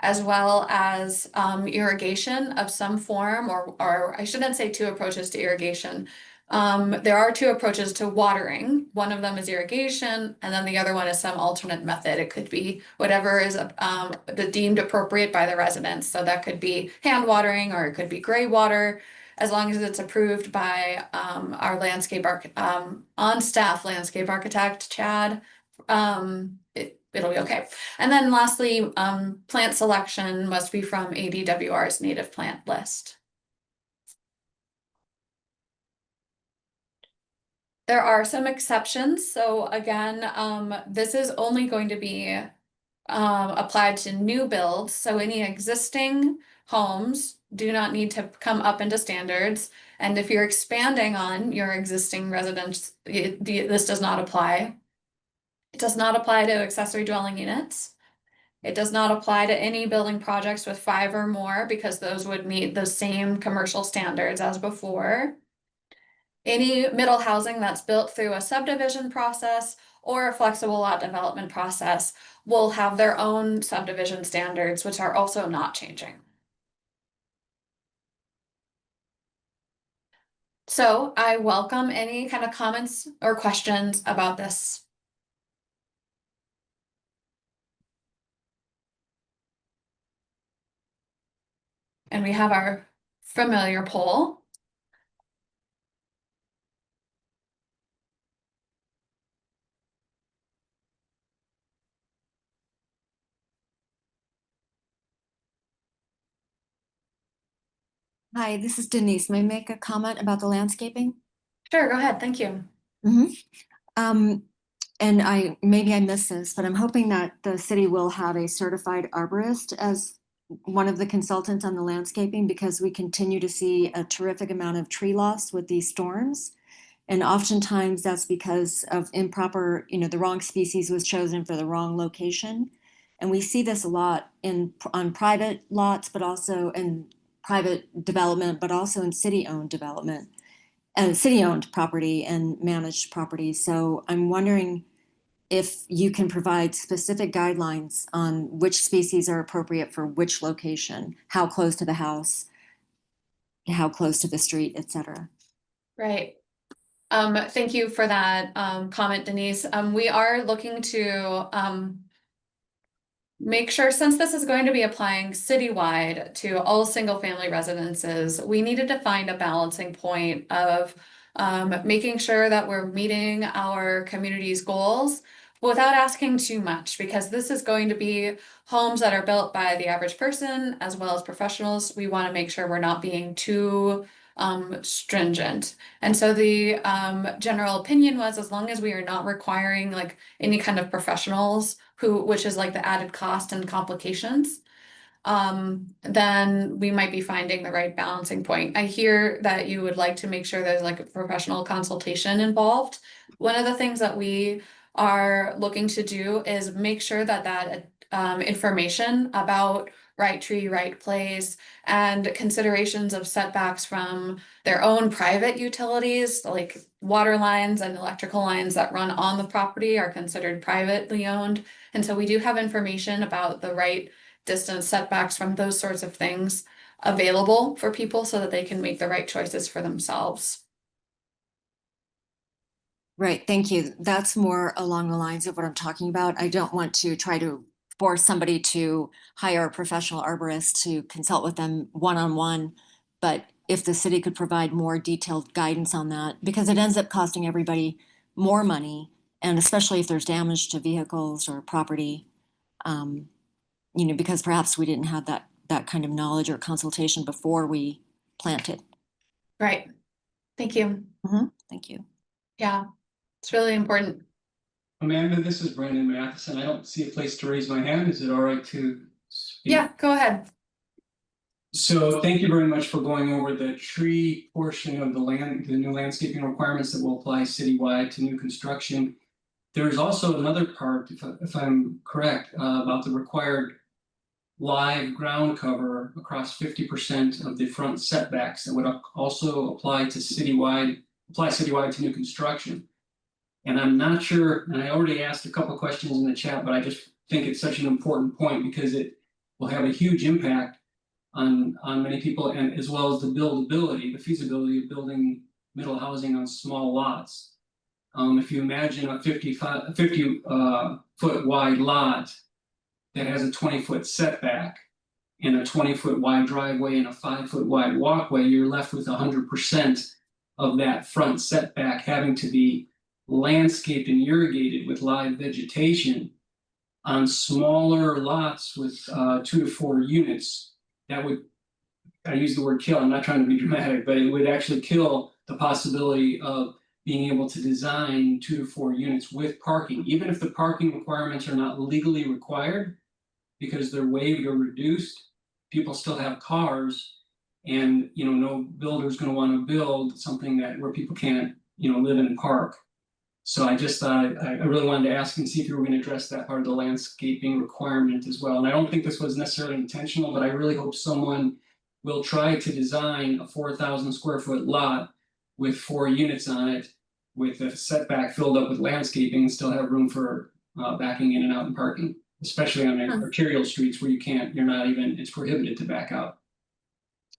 A: as well as irrigation of some form, or I shouldn't say 2 approaches to irrigation. There are 2 approaches to watering. One of them is irrigation, and then the other one is some alternate method. It could be whatever is deemed appropriate by the residents. So that could be hand watering, or it could be gray water, as long as it's approved by our on-staff landscape architect, Chad. It'll be okay. And then lastly, plant selection must be from ADWR's native plant list. There are some exceptions. So again, this is only going to be applied to new builds. So any existing homes do not need to come up into standards. And if you're expanding on your existing residence, this does not apply. It does not apply to accessory dwelling units. It does not apply to any building projects with 5 or more, because those would meet the same commercial standards as before. Any middle housing that's built through a subdivision process or a flexible lot development process will have their own subdivision standards, which are also not changing. So I welcome any kind of comments or questions about this. And we have our familiar poll.
G: Hi, this is Denise. May I make a comment about the landscaping?
A: Sure, go ahead. Thank you.
G: And maybe I missed this, but I'm hoping that the city will have a certified arborist as one of the consultants on the landscaping, because we continue to see a terrific amount of tree loss with these storms. And oftentimes that's because of improper, the wrong species was chosen for the wrong location. And we see this a lot on private lots, but also in private development, but also in city-owned development and city-owned property and managed property. So I'm wondering if you can provide specific guidelines on which species are appropriate for which location, how close to the house, how close to the street, etc.
A: Right. Thank you for that comment, Denise. We are looking to make sure, since this is going to be applying citywide to all single-family residences, we needed to find a balancing point of making sure that we're meeting our community's goals without asking too much, because this is going to be homes that are built by the average person as well as professionals. We want to make sure we're not being too stringent. And so the general opinion was, as long as we are not requiring like any kind of professionals which is like the added cost and complications, then we might be finding the right balancing point. I hear that you would like to make sure there's like a professional consultation involved. One of the things that we are looking to do is make sure that information about right tree, right place, and considerations of setbacks from their own private utilities, like water lines and electrical lines that run on the property, are considered privately owned. And so we do have information about the right distance setbacks from those sorts of things available for people so that they can make the right choices for themselves.
G: Right, thank you. That's more along the lines of what I'm talking about. I don't want to try to force somebody to hire a professional arborist to consult with them one-on-one, but if the city could provide more detailed guidance on that, because it ends up costing everybody more money, and especially if there's damage to vehicles or property, because perhaps we didn't have that kind of knowledge or consultation before we planted.
A: Right. Thank you.
G: Thank you.
A: Yeah. It's really important.
H: Amanda, this is Brandon Matheson. I don't see a place to raise my hand. Is it all right to speak?
A: Yeah, go ahead.
H: So thank you very much for going over the tree portion of the new landscaping requirements that will apply citywide to new construction. There's also another part, if I'm correct, about the required live ground cover across 50% of the front setbacks that would also apply citywide to new construction. And I'm not sure, and I already asked a couple questions in the chat, but I just think it's such an important point because it will have a huge impact on many people, and as well as the buildability, the feasibility of building middle housing on small lots. If you imagine a 50 foot wide lot that has a 20-foot setback and a 20-foot wide driveway and a 5-foot wide walkway, you're left with 100% of that front setback having to be landscaped and irrigated with live vegetation on smaller lots with 2 to 4 units. That would, I use the word kill, I'm not trying to be dramatic, but it would actually kill the possibility of being able to design 2 to 4 units with parking, even if the parking requirements are not legally required because they're waived or reduced. People still have cars, and no builder's going to want to build something where people can't live and park. So I just thought I really wanted to ask and see if you were going to address that part of the landscaping requirement as well. And I don't think this was necessarily intentional, but I really hope someone will try to design a 4,000 square foot lot with 4 units on it, with a setback filled up with landscaping, and still have room for backing in and out and parking, especially on arterial streets where it's prohibited to back out.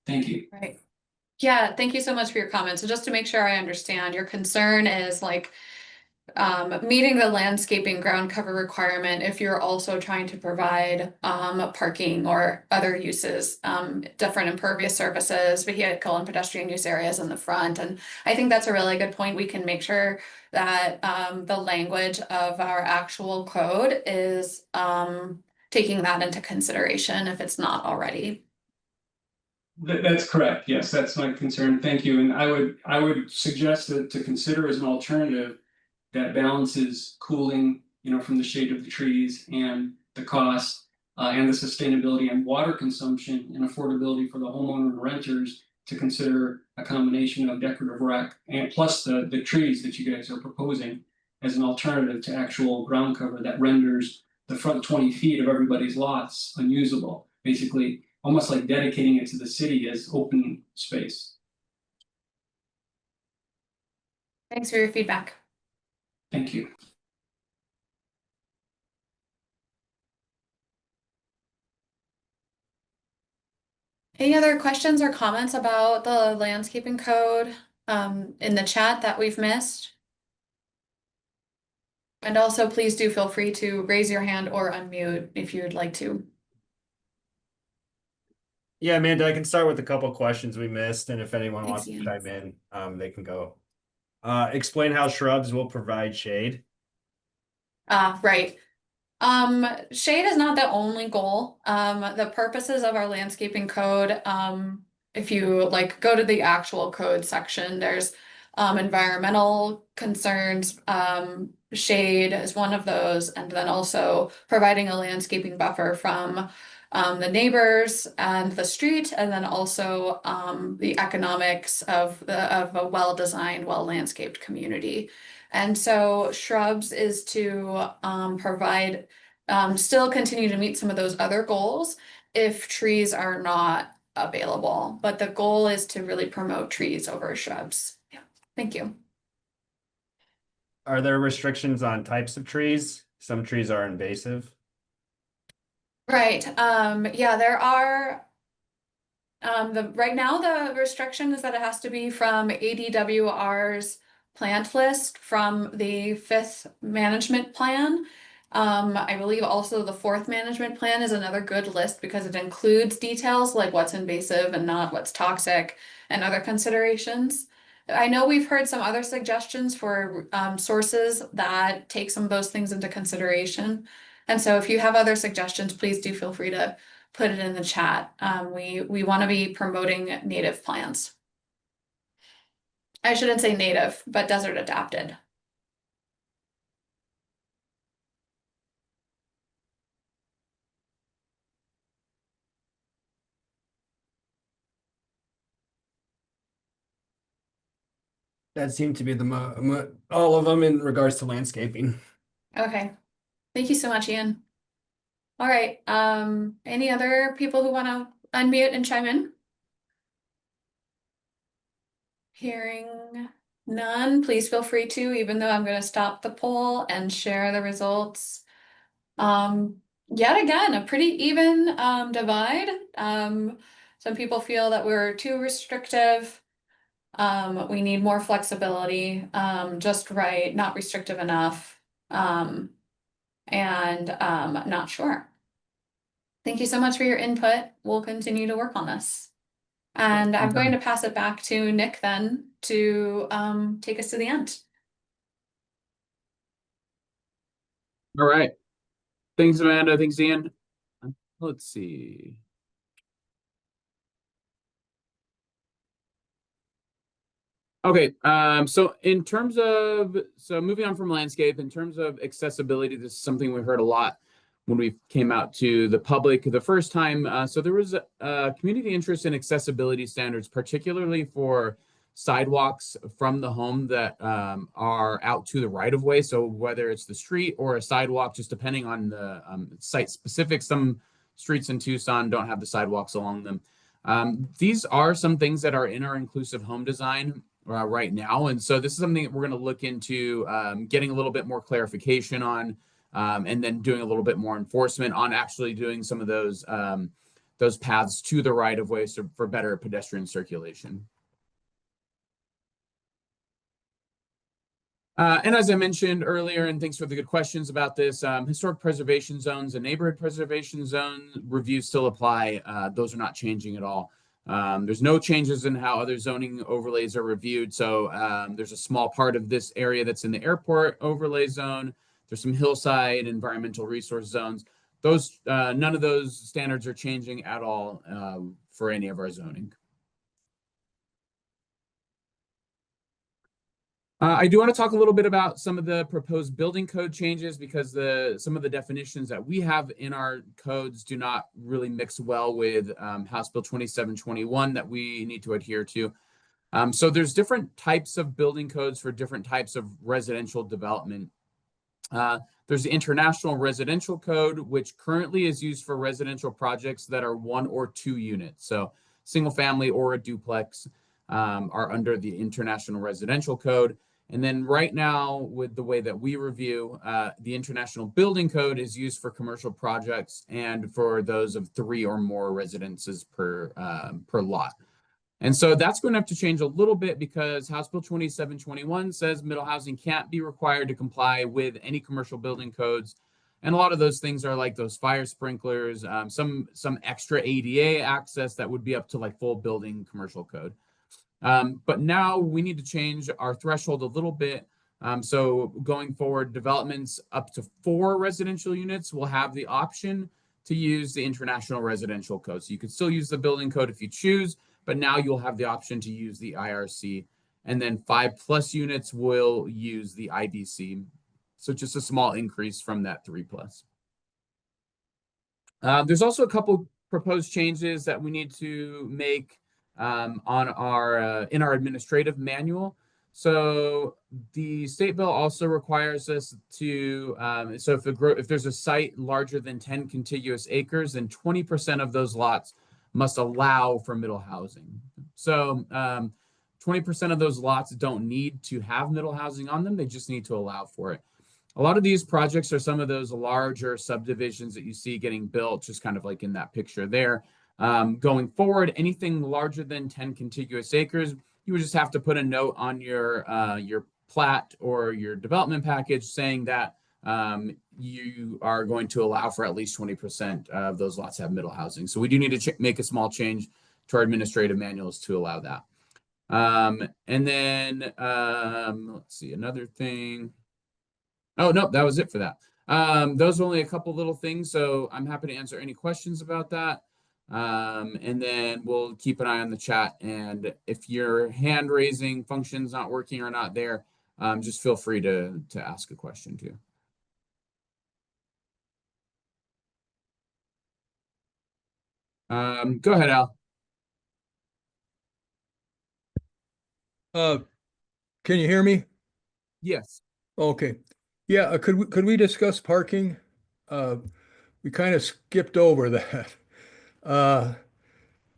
H: Thank you.
A: Right. Yeah, thank you so much for your comments. So just to make sure I understand, your concern is like meeting the landscaping ground cover requirement if you're also trying to provide parking or other uses, different impervious surfaces, vehicle and pedestrian use areas in the front. And I think that's a really good point. We can make sure that the language of our actual code is taking that into consideration if it's not already.
H: That's correct. Yes, that's my concern. Thank you. And I would suggest that to consider as an alternative that balances cooling, from the shade of the trees, and the cost, and the sustainability and water consumption and affordability for the homeowner and renters, to consider a combination of decorative rec and plus the trees that you guys are proposing as an alternative to actual ground cover that renders the front 20 feet of everybody's lots unusable, basically almost like dedicating it to the city as open space.
A: Thanks for your feedback.
H: Thank you.
A: Any other questions or comments about the landscaping code in the chat that we've missed? And also, please do feel free to raise your hand or unmute if you'd like to.
C: Yeah, Amanda, I can start with a couple questions we missed, and if anyone
A: Thanks,
C: wants to
A: Ian.
C: chime in, they can go. Explain how shrubs will provide shade.
A: Right. Shade is not the only goal. The purposes of our landscaping code, if you go to the actual code section, there's environmental concerns, shade is one of those, and then also providing a landscaping buffer from the neighbors and the street, and then also the economics of a well-designed, well-landscaped community. And so shrubs is to provide, still continue to meet some of those other goals if trees are not available. But the goal is to really promote trees over shrubs. Yeah, thank you.
C: Are there restrictions on types of trees? Some trees are invasive.
A: Right. Yeah, there are. Right now the restriction is that it has to be from ADWR's plant list from the 5th management plan. I believe also the 4th management plan is another good list because it includes details like what's invasive and not, what's toxic, and other considerations. I know we've heard some other suggestions for sources that take some of those things into consideration. And so if you have other suggestions, please do feel free to put it in the chat. We want to be promoting native plants. I shouldn't say native, but desert adapted.
C: That seemed to be all of them in regards to landscaping.
A: Okay, thank you so much, Ian. All right, any other people who want to unmute and chime in? Hearing none, please feel free to, even though I'm going to stop the poll and share the results. Yet again, a pretty even divide. Some people feel that we're too restrictive. We need more flexibility, just right, not restrictive enough. Not sure. Thank you so much for your input. We'll continue to work on this. And I'm going to pass it back to Nick then to take us to the end.
D: All right. Thanks, Amanda. Thanks, Ian. Let's see. Okay, so moving on from landscape, in terms of accessibility, this is something we heard a lot when we came out to the public the first time. So there was a community interest in accessibility standards, particularly for sidewalks from the home that are out to the right of way. So whether it's the street or a sidewalk, just depending on the site specific, some streets in Tucson don't have the sidewalks along them. These are some things that are in our inclusive home design right now. And so this is something that we're going to look into getting a little bit more clarification on, and then doing a little bit more enforcement on actually doing some of those paths to the right of way for better pedestrian circulation. And as I mentioned earlier, and thanks for the good questions about this, historic preservation zones and neighborhood preservation zone reviews still apply. Those are not changing at all. There's no changes in how other zoning overlays are reviewed. So there's a small part of this area that's in the airport overlay zone. There's some hillside environmental resource zones. Those none of those standards are changing at all for any of our zoning. I do want to talk a little bit about some of the proposed building code changes because some of the definitions that we have in our codes do not really mix well with House Bill 2721 that we need to adhere to. So there's different types of building codes for different types of residential development. There's the International Residential Code, which currently is used for residential projects that are 1 or 2 units. So single family or a duplex are under the International Residential Code. And then right now, with the way that we review, the International Building Code is used for commercial projects and for those of 3 or more residences per lot. And so that's going to have to change a little bit because House Bill 2721 says middle housing can't be required to comply with any commercial building codes. And a lot of those things are like those fire sprinklers, some extra ADA access that would be up to like full building commercial code. But now we need to change our threshold a little bit. So going forward, developments up to 4 residential units will have the option to use the International Residential Code. So you could still use the building code if you choose, but now you'll have the option to use the IRC. And then 5+ units will use the IBC. So just a small increase from that 3+. There's also a couple proposed changes that we need to make on in our administrative manual. So the state bill also requires us to so if there's a site larger than 10 contiguous acres, then 20% of those lots must allow for middle housing. So 20% of those lots don't need to have middle housing on them, they just need to allow for it. A lot of these projects are some of those larger subdivisions that you see getting built, just kind of like in that picture there. Going forward, anything larger than 10 contiguous acres, you would just have to put a note on your plat or your development package saying that you are going to allow for at least 20% of those lots to have middle housing. So we do need to make a small change to our administrative manuals to allow that. And then let's see, another thing. Oh, no, that was it for that. Those are only a couple little things, so I'm happy to answer any questions about that. And then we'll keep an eye on the chat. And if your hand raising function's not working or not there, just feel free to ask a question too. Go ahead, Al.
E: can you hear me?
D: Yes.
E: Okay. Yeah, could we discuss parking? We kind of skipped over that.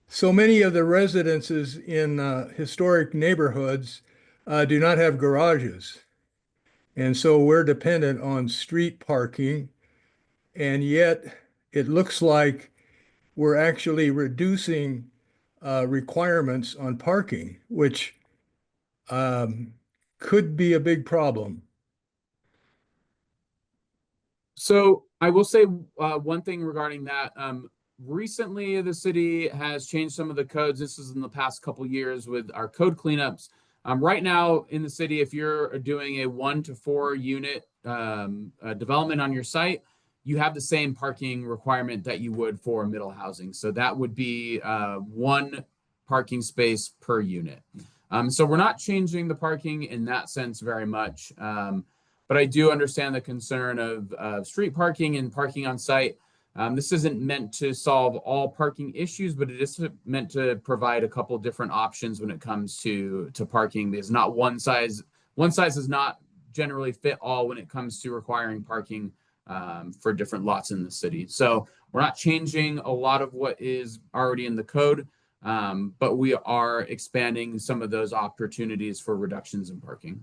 E: So many of the residences in historic neighborhoods do not have garages. And so we're dependent on street parking. And yet it looks like we're actually reducing requirements on parking, which could be a big problem.
D: So I will say one thing regarding that. Recently, the city has changed some of the codes. This is in the past couple years with our code cleanups. Right now in the city, if you're doing a 1 to 4 unit development on your site, you have the same parking requirement that you would for middle housing. So that would be 1 parking space per unit. So we're not changing the parking in that sense very much. But I do understand the concern of street parking and parking on site. This isn't meant to solve all parking issues, but it is meant to provide a couple different options when it comes to parking. Because not one size does not generally fit all when it comes to requiring parking for different lots in the city. So we're not changing a lot of what is already in the code, but we are expanding some of those opportunities for reductions in parking.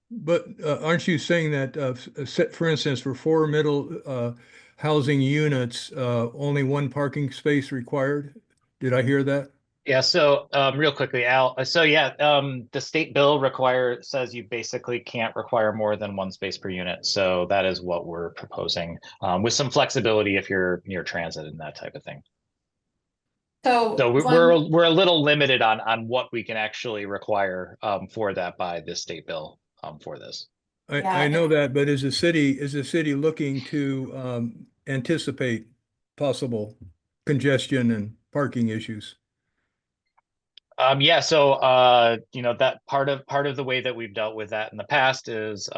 E: But aren't you saying that, for instance, for 4 middle housing units, only 1 parking space required? Did I hear that?
F: Yeah, so real quickly, Al. So yeah, the state bill says you basically can't require more than 1 space per unit. So that is what we're proposing, with some flexibility if you're near transit and that type of thing. So we're a little limited on what we can actually require for that by this state bill for this.
E: I know that, but is the city looking to anticipate possible congestion and parking issues?
F: Yeah, so that part of the way that we've dealt with that in the past is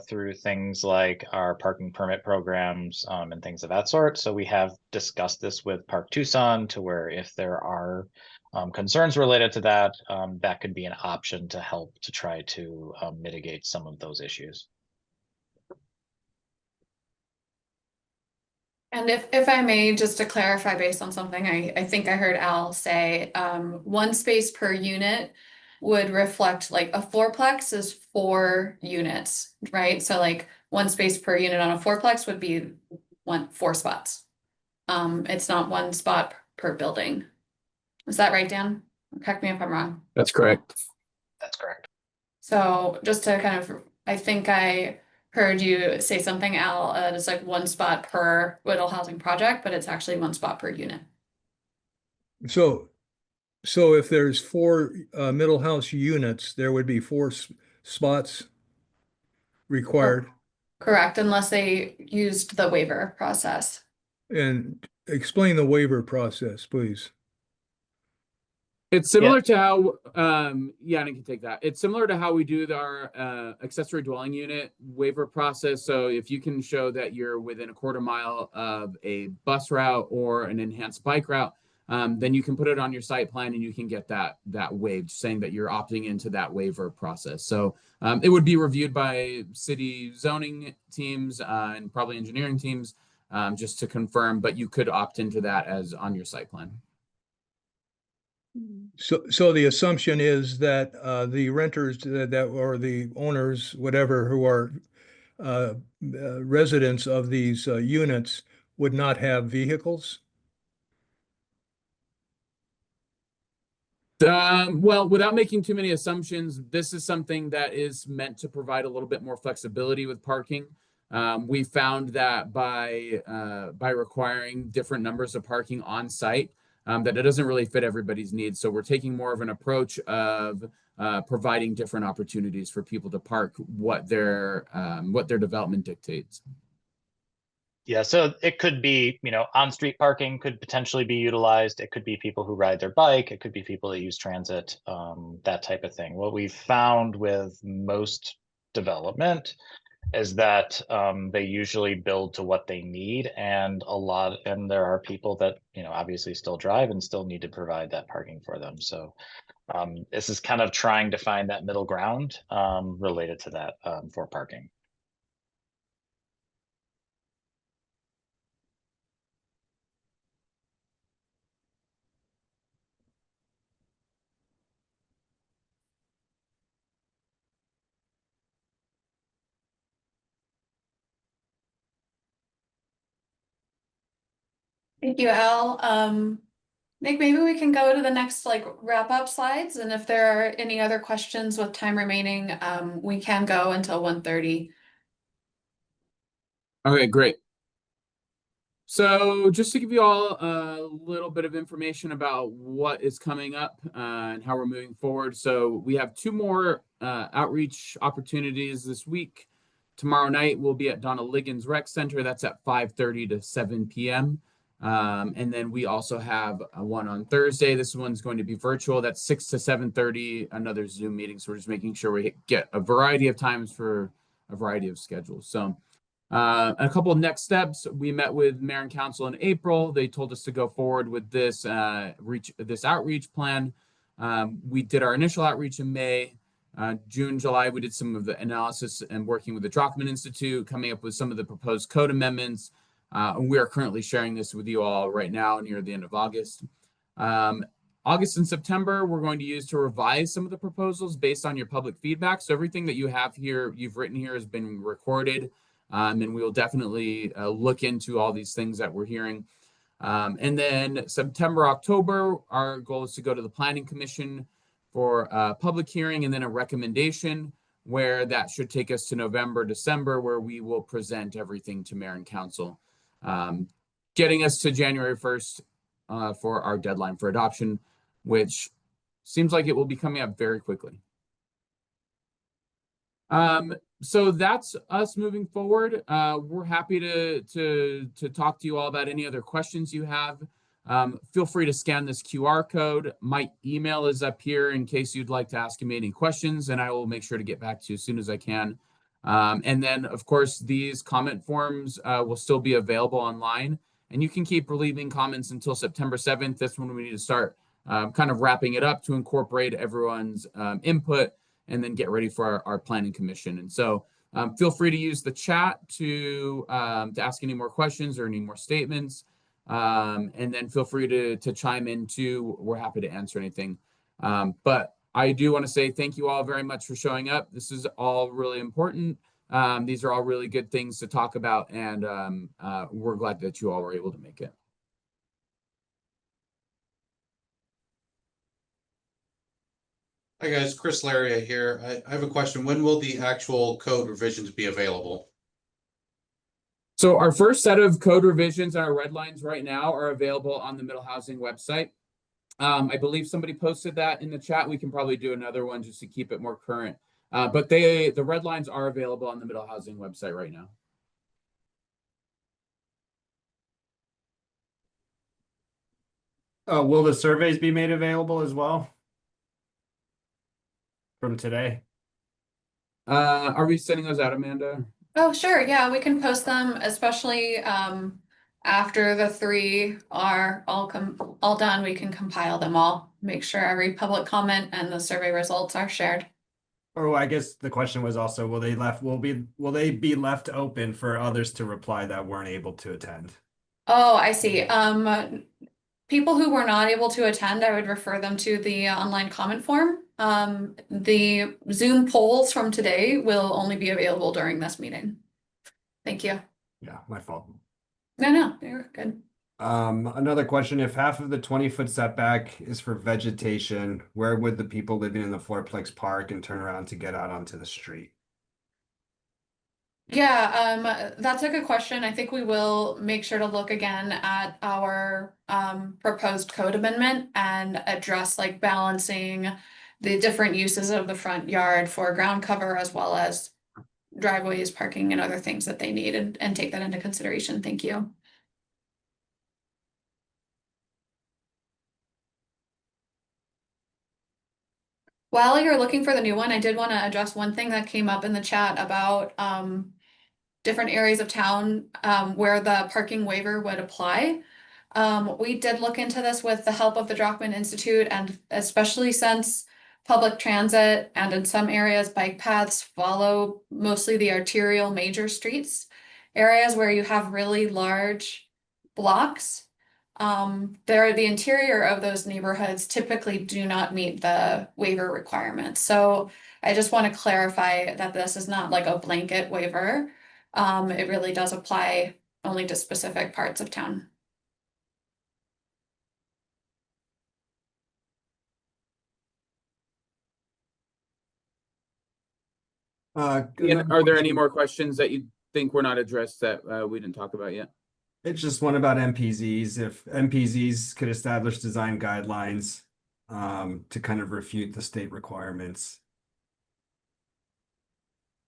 F: through things like our parking permit programs and things of that sort. So we have discussed this with Park Tucson, to where if there are concerns related to that, that could be an option to help to try to mitigate some of those issues.
A: And if I may, just to clarify based on something I think I heard Al say, 1 space per unit would reflect like a fourplex is 4 units, right? So like 1 space per unit on a fourplex would be 4 spots. It's not 1 spot per building. Is that right, Dan? Correct me if I'm wrong.
D: That's correct.
F: That's correct.
A: So just to kind of, I think I heard you say something, Al, it's like 1 spot per middle housing project, but it's actually 1 spot per unit.
E: So if there's 4 middle house units, there would be 4 spots required.
A: Correct, unless they used the waiver process.
E: And explain the waiver process, please.
D: It's similar to how, Yannick can take that. It's similar to how we do our accessory dwelling unit waiver process. So if you can show that you're within a 1/4 mile of a bus route or an enhanced bike route, then you can put it on your site plan and you can get that waived, saying that you're opting into that waiver process. So it would be reviewed by city zoning teams and probably engineering teams just to confirm, but you could opt into that as on your site plan.
E: So the assumption is that the renters that or the owners, whatever, who are residents of these units would not have vehicles?
D: Well, without making too many assumptions, this is something that is meant to provide a little bit more flexibility with parking. We found that by requiring different numbers of parking on site, that it doesn't really fit everybody's needs. So we're taking more of an approach of providing different opportunities for people to park what their development dictates.
F: Yeah, so it could be, on-street parking could potentially be utilized. It could be people who ride their bike. It could be people that use transit, that type of thing. What we've found with most development is that they usually build to what they need, and there are people that, you know, obviously still drive and still need to provide that parking for them. So this is kind of trying to find that middle ground related to that for parking.
A: Thank you, Al. Nick, maybe we can go to the next like wrap up slides, and if there are any other questions with time remaining, we can go until 1:30.
D: Okay, great. So just to give you all a little bit of information about what is coming up and how we're moving forward. So we have 2 more outreach opportunities this week. Tomorrow night we'll be at Donna Liggins Rec Center. That's at 5:30 to 7 p.m. And then we also have one on Thursday. This one's going to be virtual. That's 6 to 7:30, another Zoom meeting. So we're just making sure we get a variety of times for a variety of schedules. So a couple of next steps. We met with Mayor and Council in April. They told us to go forward with this outreach plan. We did our initial outreach in May. June, July, we did some of the analysis and working with the Druckmann Institute, coming up with some of the proposed code amendments. And we are currently sharing this with you all right now near the end of August. August and September, we're going to use to revise some of the proposals based on your public feedback. So everything that you have here, you've written here, has been recorded. And we will definitely look into all these things that we're hearing. And then September, October, our goal is to go to the Planning Commission for a public hearing and then a recommendation, where that should take us to November, December, where we will present everything to Mayor and Council, getting us to January 1st for our deadline for adoption, which seems like it will be coming up very quickly. So that's us moving forward. We're happy to talk to you all about any other questions you have. Feel free to scan this QR code. My email is up here in case you'd like to ask me any questions, and I will make sure to get back to you as soon as I can. And then, of course, these comment forms will still be available online, and you can keep leaving comments until September 7th. That's when we need to start kind of wrapping it up to incorporate everyone's input and then get ready for our planning commission. And so feel free to use the chat to ask any more questions or any more statements. And then feel free to chime in too. We're happy to answer anything. But I do want to say thank you all very much for showing up. This is all really important. These are all really good things to talk about, and we're glad that you all were able to make it.
I: Hi guys, Chris Laria here. I have a question. When will the actual code revisions be available?
D: So our first set of code revisions and our red lines right now are available on the Middle Housing website. I believe somebody posted that in the chat. We can probably do another one just to keep it more current. But the red lines are available on the Middle Housing website right now.
C: Will the surveys be made available as well? From today?
D: Are we sending those out, Amanda?
A: Oh, sure. Yeah, we can post them, especially after the 3 are all done. We can compile them all, make sure every public comment and the survey results are shared.
C: Or I guess the question was also, will they be left open for others to reply that weren't able to attend?
A: Oh, I see. People who were not able to attend, I would refer them to the online comment form. The Zoom polls from today will only be available during this meeting. Thank you.
C: Yeah, my fault.
A: No, you're good.
C: Another question, if half of the 20-foot setback is for vegetation, where would the people living in the fourplex park and turn around to get out onto the street?
A: Yeah, that's a good question. I think we will make sure to look again at our proposed code amendment and address like balancing the different uses of the front yard for ground cover as well as driveways, parking, and other things that they need, and take that into consideration. Thank you. While you're looking for the new one, I did want to address one thing that came up in the chat about different areas of town where the parking waiver would apply. We did look into this with the help of the Drockman Institute, and especially since public transit and in some areas bike paths follow mostly the arterial major streets, areas where you have really large blocks. The interior of those neighborhoods typically do not meet the waiver requirements. So I just want to clarify that this is not like a blanket waiver. It really does apply only to specific parts of town.
D: And are there any more questions that you think were not addressed that we didn't talk about yet?
C: It's just one about MPZs. If MPZs could establish design guidelines to kind of refute the state requirements.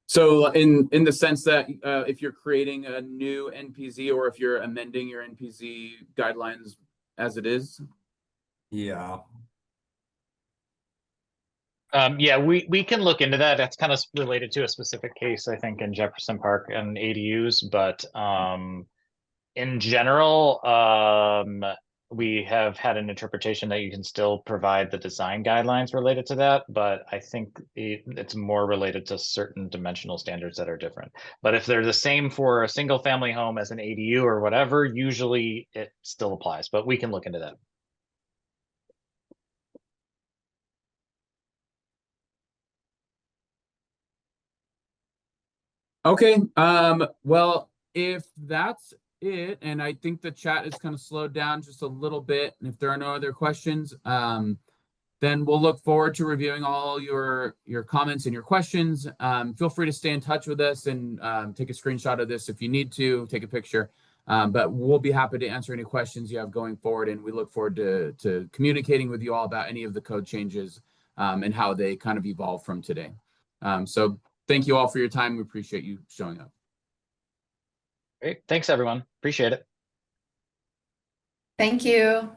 D: So in the sense that if you're creating a new NPZ or if you're amending your NPZ guidelines as it is?
C: Yeah.
F: Yeah, we can look into that. That's kind of related to a specific case, I think, in Jefferson Park and ADUs, but in general, we have had an interpretation that you can still provide the design guidelines related to that, but I think it's more related to certain dimensional standards that are different. But if they're the same for a single family home as an ADU or whatever, usually it still applies, but we can look into that.
D: Okay, well, if that's it, and I think the chat is kind of slowed down just a little bit, and if there are no other questions, then we'll look forward to reviewing all your comments and your questions. Feel free to stay in touch with us and take a screenshot of this if you need to, take a picture. But we'll be happy to answer any questions you have going forward, and we look forward to communicating with you all about any of the code changes and how they kind of evolve from today. So thank you all for your time. We appreciate you showing up.
F: Great. Thanks, everyone. Appreciate it.
A: Thank you.